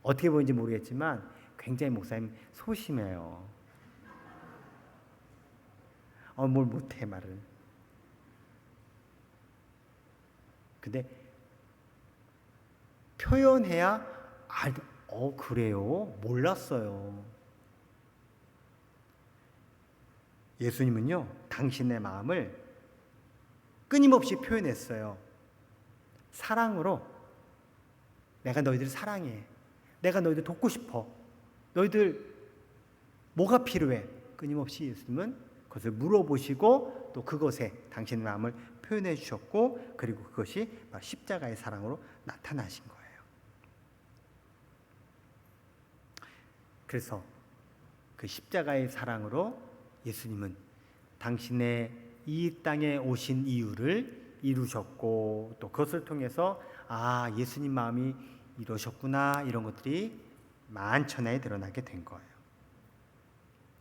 어떻게 보이는지 모르겠지만 굉장히 목사님 소심해요. 뭘 못해 말을. 근데 표현해야 그래요? 몰랐어요. 예수님은요, 당신의 마음을 끊임없이 표현했어요. 사랑으로. 내가 너희들 사랑해. 내가 너희들 돕고 싶어. 너희들 뭐가 필요해? 끊임없이 예수님은 그것을 물어보시고 또 그것에 당신의 마음을 표현해 주셨고, 그리고 그것이 십자가의 사랑으로 나타나신 거예요. 그래서 그 십자가의 사랑으로 예수님은 당신의 이 땅에 오신 이유를 이루셨고, 또 그것을 통해서 예수님 마음이 이러셨구나, 이런 것들이 만천하에 드러나게 된 거예요.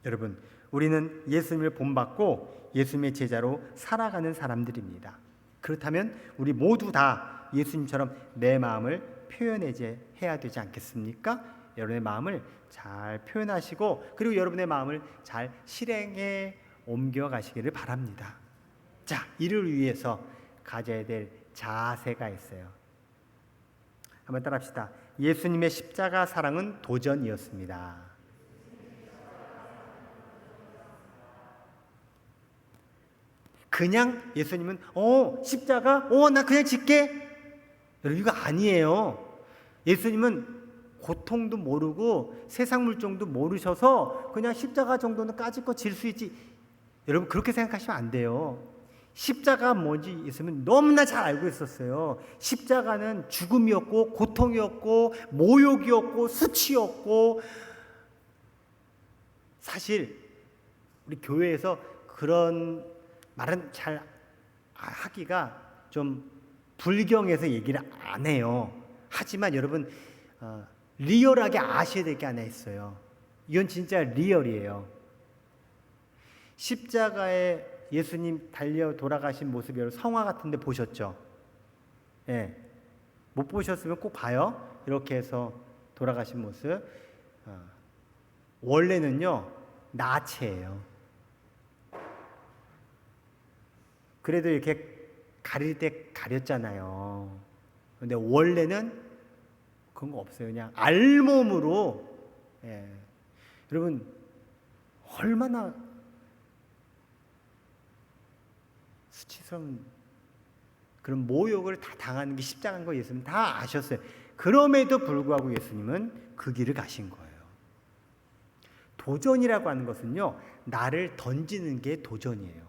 여러분, 우리는 예수님을 본받고 예수님의 제자로 살아가는 사람들입니다. 그렇다면 우리 모두 다 예수님처럼 내 마음을 표현해야 되지 않겠습니까? 여러분의 마음을 잘 표현하시고, 그리고 여러분의 마음을 잘 실행에 옮겨가시기를 바랍니다. 자, 이를 위해서 가져야 될 자세가 있어요. 한번 따라합시다. 예수님의 십자가 사랑은 도전이었습니다. 그냥 예수님은 십자가 나 그냥 짓게, 여러분 이거 아니에요. 예수님은 고통도 모르고 세상 물정도 모르셔서 그냥 십자가 정도는 까짓 질 수 있지, 여러분 그렇게 생각하시면 안 돼요. 십자가 뭔지 예수님은 너무나 잘 알고 있었어요. 십자가는 죽음이었고 고통이었고 모욕이었고 수치였고, 사실 우리 교회에서 그런 말은 잘 하기가 좀 불경해서 얘기를 안 해요. 하지만 여러분 리얼하게 아셔야 될 게 하나 있어요. 이건 진짜 리얼이에요. 십자가에 예수님 달려 돌아가신 모습, 여러분 성화 같은 데 보셨죠? 예. 못 보셨으면 꼭 봐요. 이렇게 해서 돌아가신 모습. 원래는요 나체예요. 그래도 이렇게 가릴 때 가렸잖아요. 근데 원래는 그런 거 없어요. 그냥 알몸으로. 여러분 얼마나 수치스러운 그런 모욕을 다 당하는 게 십자가인 거 예수님 다 아셨어요. 그럼에도 불구하고 예수님은 그 길을 가신 거예요. 도전이라고 하는 것은요, 나를 던지는 게 도전이에요.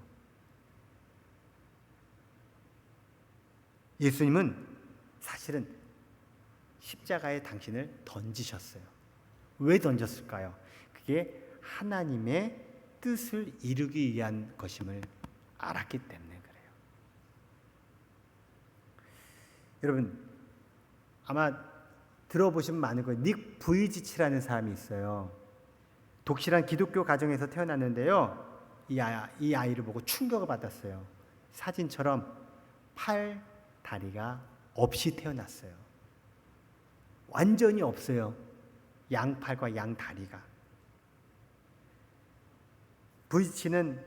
예수님은 사실은 십자가에 당신을 던지셨어요. 왜 던졌을까요? 그게 하나님의 뜻을 이루기 위한 것임을 알았기 때문에 그래요. 여러분 아마 들어보시면 많을 거예요. 닉 부이지치라는 사람이 있어요. 독실한 기독교 가정에서 태어났는데요, 이 아이를 보고 충격을 받았어요. 사진처럼 팔, 다리가 없이 태어났어요. 완전히 없어요. 양팔과 양다리가. 부이치는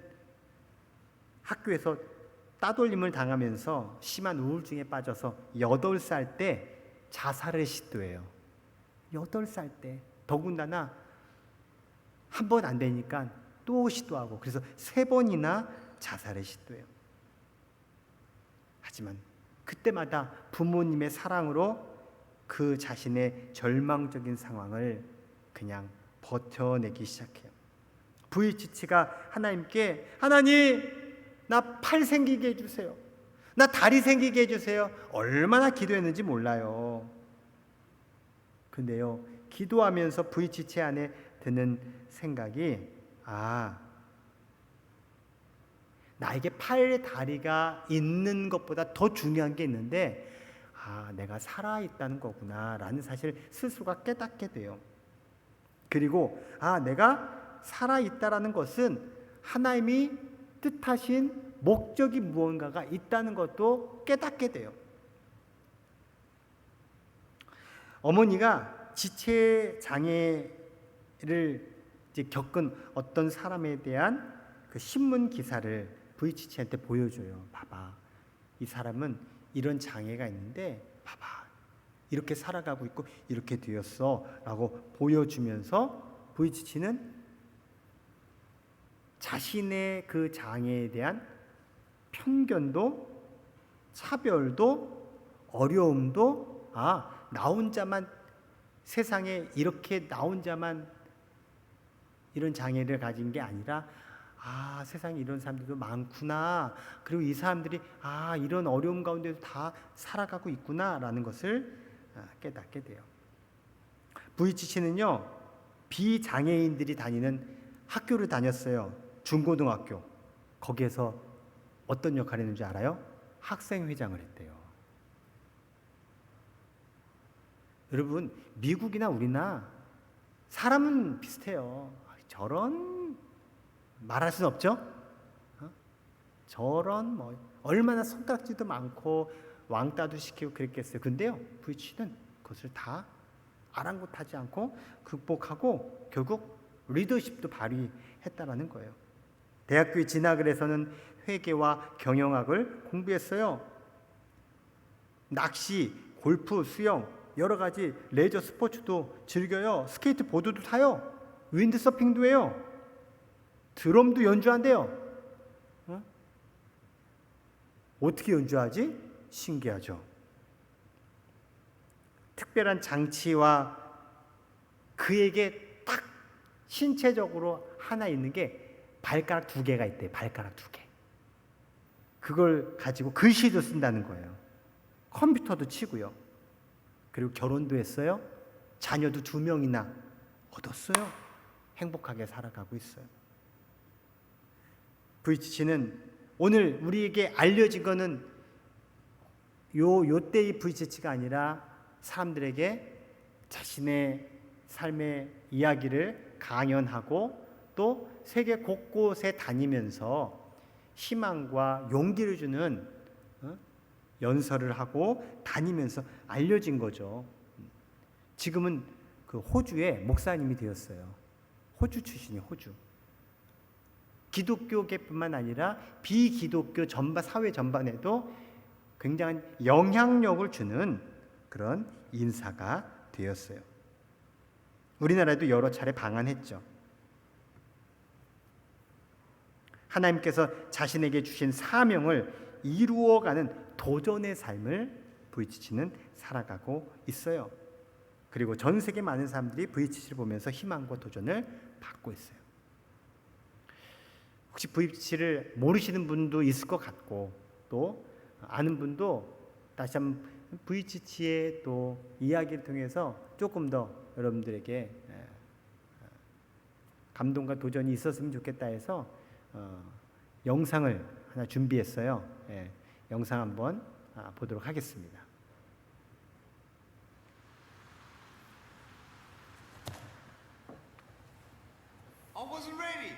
학교에서 따돌림을 당하면서 심한 우울증에 빠져서 8살 때 자살을 시도해요. 8살 때. 더군다나 한 번 안 되니까 또 시도하고, 그래서 3번이나 자살을 시도해요. 하지만 그때마다 부모님의 사랑으로 그 자신의 절망적인 상황을 그냥 버텨내기 시작해요. 부이치치가 하나님께 하나님 나 팔 생기게 해주세요. 나 다리 생기게 해주세요. 얼마나 기도했는지 몰라요. 근데요 기도하면서 부이치치 안에 드는 생각이 나에게 팔 다리가 있는 것보다 더 중요한 게 있는데 내가 살아있다는 거구나 라는 사실 스스로가 깨닫게 돼요. 그리고 내가 살아있다라는 것은 하나님이 뜻하신 목적이 무언가가 있다는 것도 깨닫게 돼요. 어머니가 지체 장애를 겪은 어떤 사람에 대한 그 신문 기사를 부이치치한테 보여줘요. 봐봐, 이 사람은 이런 장애가 있는데 봐봐, 이렇게 살아가고 있고 이렇게 되었어 라고 보여주면서 부이치치는 자신의 그 장애에 대한 편견도 차별도 어려움도 나 혼자만 세상에 이렇게 나 혼자만 이런 장애를 가진 게 아니라 세상에 이런 사람들도 많구나. 그리고 이 사람들이 이런 어려움 가운데서 다 살아가고 있구나라는 것을 깨닫게 돼요. 부이치치는요 비장애인들이 다니는 학교를 다녔어요. 중고등학교. 거기에서 어떤 역할을 했는지 알아요? 학생회장을 했대요. 여러분 미국이나 우리나 사람은 비슷해요. 저런 말할 수는 없죠. 저런 얼마나 손가락질도 많고 왕따도 시키고 그랬겠어요. 근데요 부이치는 그것을 다 아랑곳하지 않고 극복하고 결국 리더십도 발휘했다라는 거예요. 대학교에 진학을 해서는 회계와 경영학을 공부했어요. 낚시, 골프, 수영, 여러 가지 레저 스포츠도 즐겨요. 스케이트보드도 타요. 윈드서핑도 해요. 드럼도 연주한대요. 어떻게 연주하지? 신기하죠. 특별한 장치와 그에게 딱 신체적으로 하나 있는 게 발가락 2개가 있대요. 발가락 2개. 그걸 가지고 글씨도 쓴다는 거예요. 컴퓨터도 치고요. 그리고 결혼도 했어요. 자녀도 2명이나 얻었어요. 행복하게 살아가고 있어요. 부이치치는 오늘 우리에게 알려진 거는 요때의 부이치치가 아니라 사람들에게 자신의 삶의 이야기를 강연하고 또 세계 곳곳에 다니면서 희망과 용기를 주는 연설을 하고 다니면서 알려진 거죠. 지금은 그 호주의 목사님이 되었어요. 호주 출신이에요. 호주. 기독교계뿐만 아니라 비기독교 사회 전반에도 굉장한 영향력을 주는 그런 인사가 되었어요. 우리나라에도 여러 차례 방한했죠. 하나님께서 자신에게 주신 사명을 이루어가는 도전의 삶을 부이치치는 살아가고 있어요. 그리고 전 세계 많은 사람들이 부이치치를 보면서 희망과 도전을 받고 있어요. 혹시 부이치치를 모르시는 분도 있을 것 같고 또 아는 분도 다시 한번 부이치치의 또 이야기를 통해서 조금 더 여러분들에게 감동과 도전이 있었으면 좋겠다 해서 영상을 하나 준비했어요. 영상 한번 보도록 하겠습니다. I wasn't ready.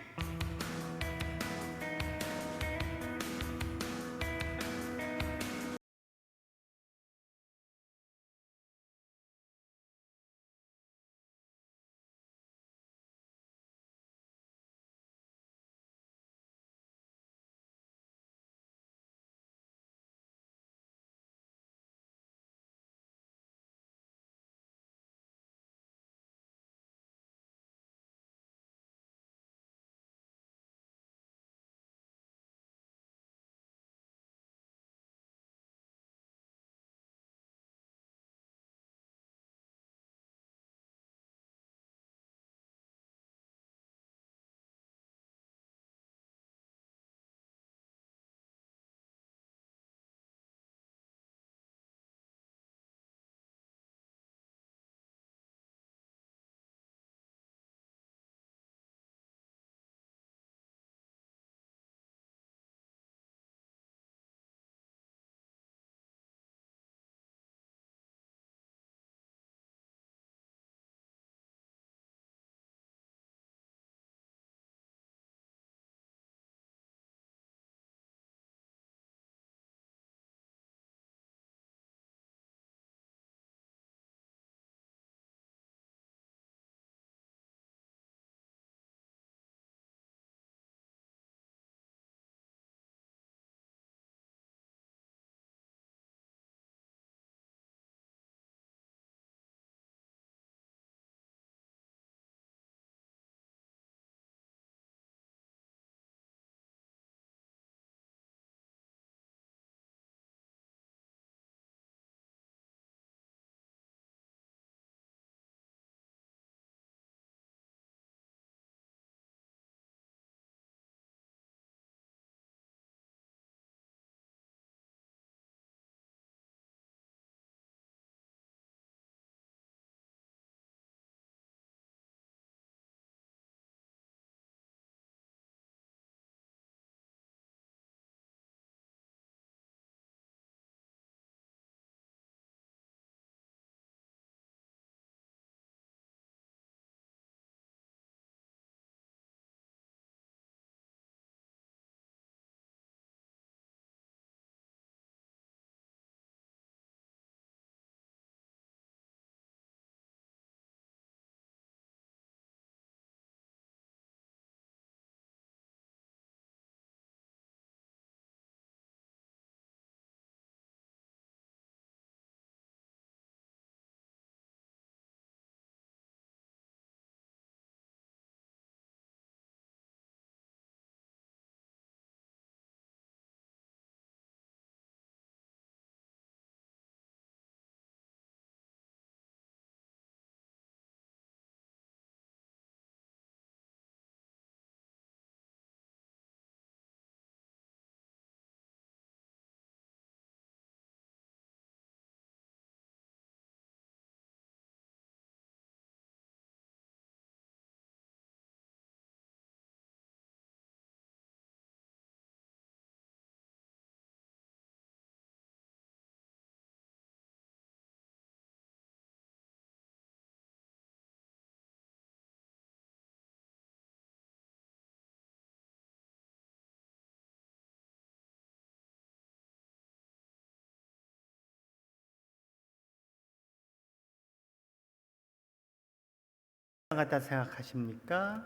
불쌍하다 생각하십니까?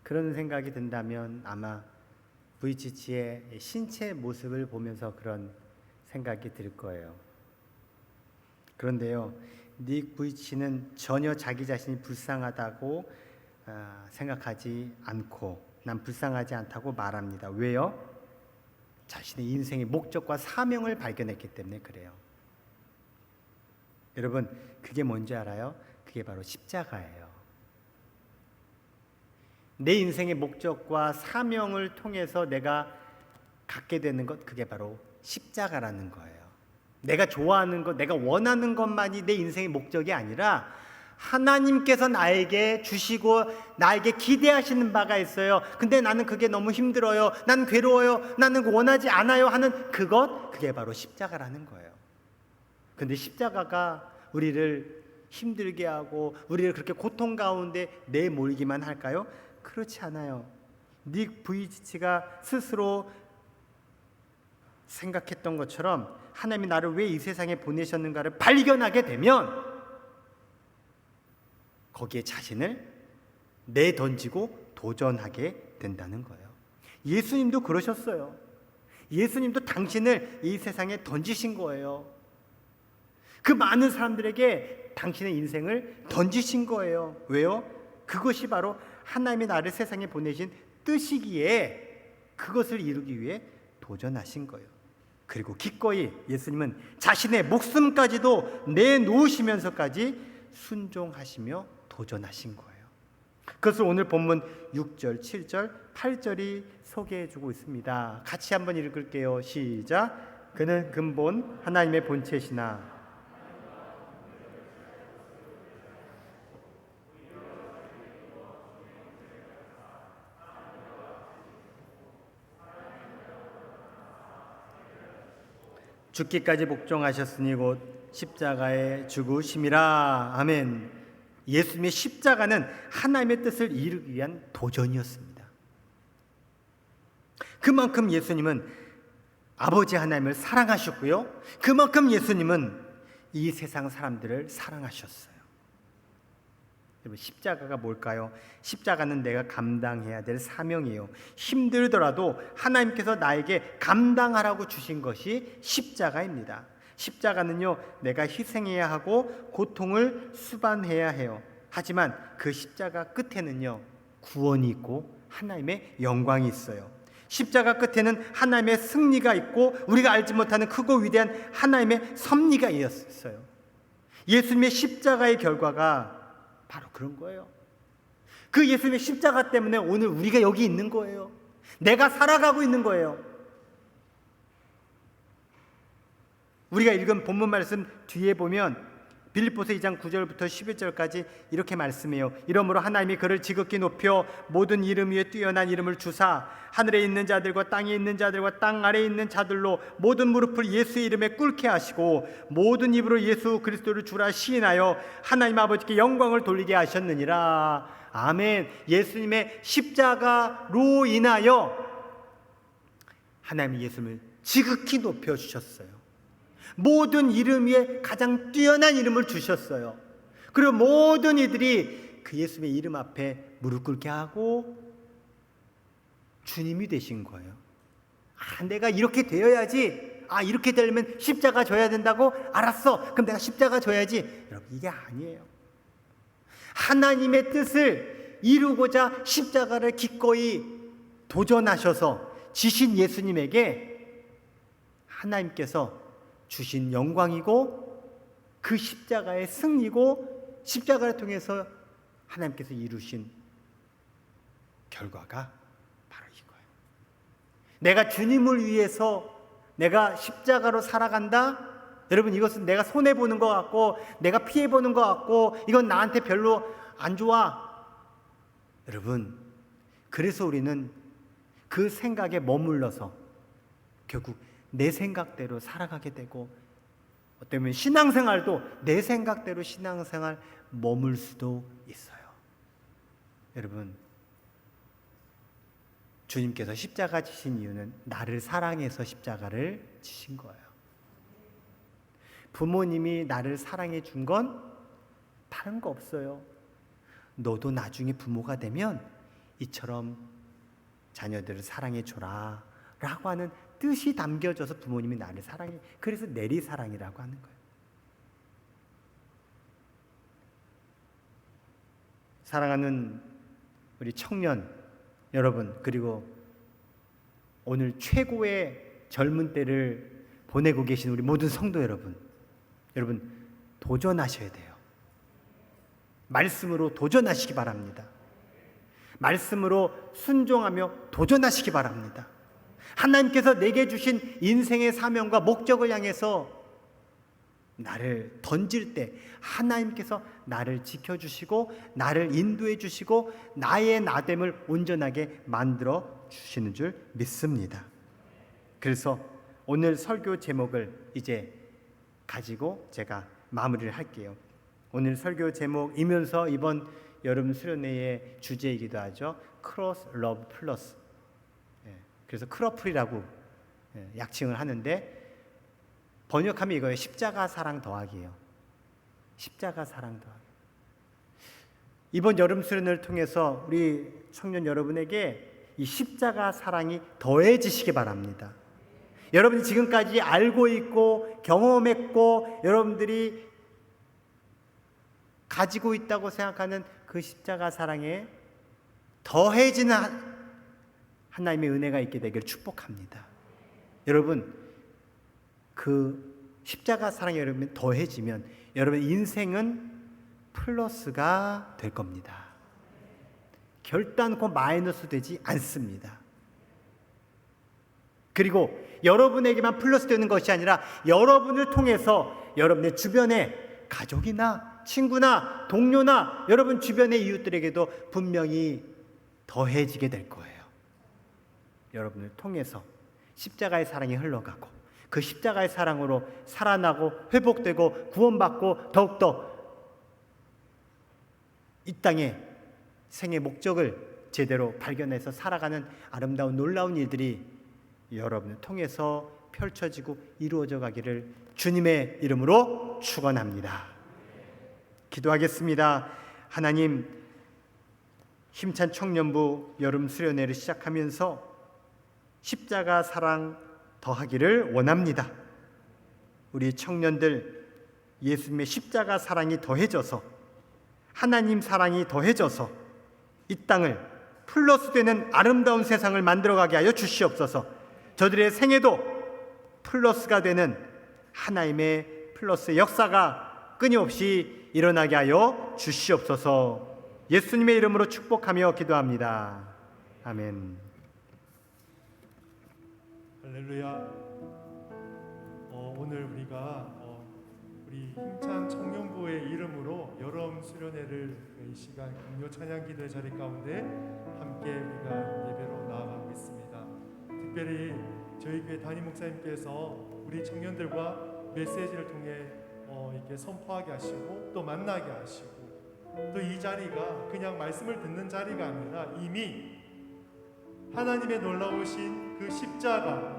그런 생각이 든다면 아마 부이치치의 신체 모습을 보면서 그런 생각이 들 거예요. 그런데요, 닉 부이치는 전혀 자기 자신이 불쌍하다고 생각하지 않고 난 불쌍하지 않다고 말합니다. 왜요? 자신의 인생의 목적과 사명을 발견했기 때문에 그래요. 여러분, 그게 뭔지 알아요? 그게 바로 십자가예요. 내 인생의 목적과 사명을 통해서 내가 갖게 되는 것, 그게 바로 십자가라는 거예요. 내가 좋아하는 것, 내가 원하는 것만이 내 인생의 목적이 아니라 하나님께서 나에게 주시고 나에게 기대하시는 바가 있어요. 근데 나는 그게 너무 힘들어요. 나는 괴로워요. 나는 원하지 않아요 하는 그게 바로 십자가라는 거예요. 근데 십자가가 우리를 힘들게 하고 우리를 그렇게 고통 가운데 내몰기만 할까요? 그렇지 않아요. 닉 부이치치가 스스로 생각했던 것처럼 하나님이 나를 왜 이 세상에 보내셨는가를 발견하게 되면 거기에 자신을 내던지고 도전하게 된다는 거예요. 예수님도 그러셨어요. 예수님도 당신을 이 세상에 던지신 거예요. 그 많은 사람들에게 당신의 인생을 던지신 거예요. 왜요? 그것이 바로 하나님이 나를 세상에 보내신 뜻이기에 그것을 이루기 위해 도전하신 거예요. 그리고 기꺼이 예수님은 자신의 목숨까지도 내놓으시면서까지 순종하시며 도전하신 거예요. 그것을 오늘 본문 6절, 7절, 8절이 소개해주고 있습니다. 같이 한번 읽을게요. 시작. 그는 근본 하나님의 본체시나 죽기까지 복종하셨으니 곧 십자가에 죽으심이라. 아멘. 예수님의 십자가는 하나님의 뜻을 이루기 위한 도전이었습니다. 그만큼 예수님은 아버지 하나님을 사랑하셨고요, 그만큼 예수님은 이 세상 사람들을 사랑하셨어요. 여러분, 십자가가 뭘까요? 십자가는 내가 감당해야 될 사명이에요. 힘들더라도 하나님께서 나에게 감당하라고 주신 것이 십자가입니다. 십자가는요, 내가 희생해야 하고 고통을 수반해야 해요. 하지만 그 십자가 끝에는요, 구원이 있고 하나님의 영광이 있어요. 십자가 끝에는 하나님의 승리가 있고 우리가 알지 못하는 크고 위대한 하나님의 섭리가 있었어요. 예수님의 십자가의 결과가 바로 그런 거예요. 그 예수님의 십자가 때문에 오늘 우리가 여기 있는 거예요. 내가 살아가고 있는 거예요. 우리가 읽은 본문 말씀 뒤에 보면 빌립보서 2장 9절부터 11절까지 이렇게 말씀해요. 이러므로 하나님이 그를 지극히 높여 모든 이름 위에 뛰어난 이름을 주사 하늘에 있는 자들과 땅에 있는 자들과 땅 아래에 있는 자들로 모든 무릎을 예수의 이름에 꿇게 하시고 모든 입으로 예수 그리스도를 주라 시인하여 하나님 아버지께 영광을 돌리게 하셨느니라. 아멘. 예수님의 십자가로 인하여 하나님이 예수님을 지극히 높여주셨어요. 모든 이름 위에 가장 뛰어난 이름을 주셨어요. 그리고 모든 이들이 그 예수님의 이름 앞에 무릎 꿇게 하고 주님이 되신 거예요. 내가 이렇게 되어야지. 이렇게 되려면 십자가 져야 된다고? 알았어. 그럼 내가 십자가 져야지. 여러분, 이게 아니에요. 하나님의 뜻을 이루고자 십자가를 기꺼이 도전하셔서 지신 예수님에게 하나님께서 주신 영광이고 그 십자가의 승리고 십자가를 통해서 하나님께서 이루신 결과가 바로 이거예요. 내가 주님을 위해서 내가 십자가로 살아간다? 여러분, 이것은 내가 손해보는 것 같고 내가 피해보는 것 같고 이건 나한테 별로 안 좋아. 여러분, 그래서 우리는 그 생각에 머물러서 결국 내 생각대로 살아가게 되고 어쩌면 신앙생활도 내 생각대로 신앙생활 머물 수도 있어요. 여러분, 주님께서 십자가 지신 이유는 나를 사랑해서 십자가를 지신 거예요. 부모님이 나를 사랑해 준 건 다른 거 없어요. 너도 나중에 부모가 되면 이처럼 자녀들을 사랑해 줘라 라고 하는 뜻이 담겨져서 부모님이 나를 사랑해. 그래서 내리사랑이라고 하는 거예요. 사랑하는 우리 청년 여러분, 그리고 오늘 최고의 젊은 때를 보내고 계신 우리 모든 성도 여러분, 도전하셔야 돼요. 말씀으로 도전하시기 바랍니다. 말씀으로 순종하며 도전하시기 바랍니다. 하나님께서 내게 주신 인생의 사명과 목적을 향해서 나를 던질 때 하나님께서 나를 지켜주시고 나를 인도해 주시고 나의 나됨을 온전하게 만들어 주시는 줄 믿습니다. 그래서 오늘 설교 제목을 이제 가지고 제가 마무리를 할게요. 오늘 설교 제목이면서 이번 여름 수련회의 주제이기도 하죠. 크로스 러브 플러스. 그래서 크러플이라고 약칭을 하는데 번역하면 이거예요. 십자가 사랑 더하기예요. 십자가 사랑 더하기. 이번 여름 수련회를 통해서 우리 청년 여러분에게 이 십자가 사랑이 더해지시기 바랍니다. 여러분이 지금까지 알고 있고 경험했고 여러분들이 가지고 있다고 생각하는 그 십자가 사랑에 더해지는 하나님의 은혜가 있게 되기를 축복합니다. 여러분, 그 십자가 사랑이 여러분 더해지면 여러분 인생은 플러스가 될 겁니다. 결단코 마이너스 되지 않습니다. 그리고 여러분에게만 플러스 되는 것이 아니라 여러분을 통해서 여러분의 주변에 가족이나 친구나 동료나 여러분 주변의 이웃들에게도 분명히 더해지게 될 거예요. 여러분을 통해서 십자가의 사랑이 흘러가고 그 십자가의 사랑으로 살아나고 회복되고 구원받고 더욱더 이 땅에 생의 목적을 제대로 발견해서 살아가는 아름다운 놀라운 일들이 여러분을 통해서 펼쳐지고 이루어져 가기를 주님의 이름으로 축원합니다. 기도하겠습니다. 하나님, 힘찬 청년부 여름 수련회를 시작하면서 십자가 사랑 더하기를 원합니다. 우리 청년들 예수님의 십자가 사랑이 더해져서 하나님 사랑이 더해져서 이 땅을 플러스 되는 아름다운 세상을 만들어가게 하여 주시옵소서. 저들의 생애도 플러스가 되는 하나님의 플러스 역사가 끊임없이 일어나게 하여 주시옵소서. 예수님의 이름으로 축복하며 기도합니다. 아멘. 할렐루야. 오늘 우리가 우리 힘찬 청년부의 이름으로 여름 수련회를 이 시간 금요 찬양 기도의 자리 가운데 함께 우리가 예배로 나아가고 있습니다. 특별히 저희 교회 담임 목사님께서 우리 청년들과 메시지를 통해 이렇게 선포하게 하시고 또 만나게 하시고 또 이 자리가 그냥 말씀을 듣는 자리가 아니라 이미 하나님의 놀라우신 그 십자가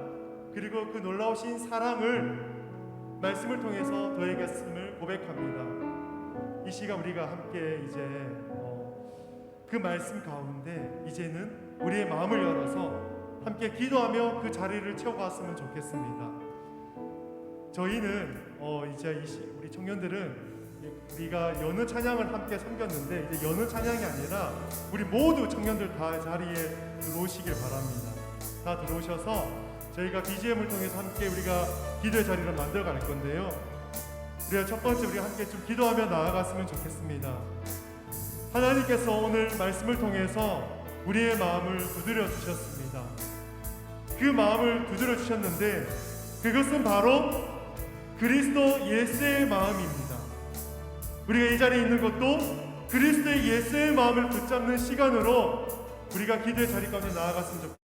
그리고 그 놀라우신 사랑을 말씀을 통해서 더해겠음을 고백합니다. 이 시간 우리가 함께 이제 그 말씀 가운데 이제는 우리의 마음을 열어서 함께 기도하며 그 자리를 채워갔으면 좋겠습니다. 저희는 이제 우리 청년들은 우리가 여느 찬양을 함께 섬겼는데 이제 여느 찬양이 아니라 우리 모두 청년들 다 자리에 들어오시길 바랍니다. 다 들어오셔서 저희가 BGM을 통해서 함께 우리가 기도의 자리를 만들어 갈 건데요. 우리가 첫 번째 우리가 함께 좀 기도하며 나아갔으면 좋겠습니다. 하나님께서 오늘 말씀을 통해서 우리의 마음을 두드려 주셨습니다. 그 마음을 두드려 주셨는데 그것은 바로 그리스도 예수의 마음입니다. 우리가 이 자리에 있는 것도 그리스도의 예수의 마음을 붙잡는 시간으로 우리가 기도의 자리 가운데 나아갔으면 좋겠습니다.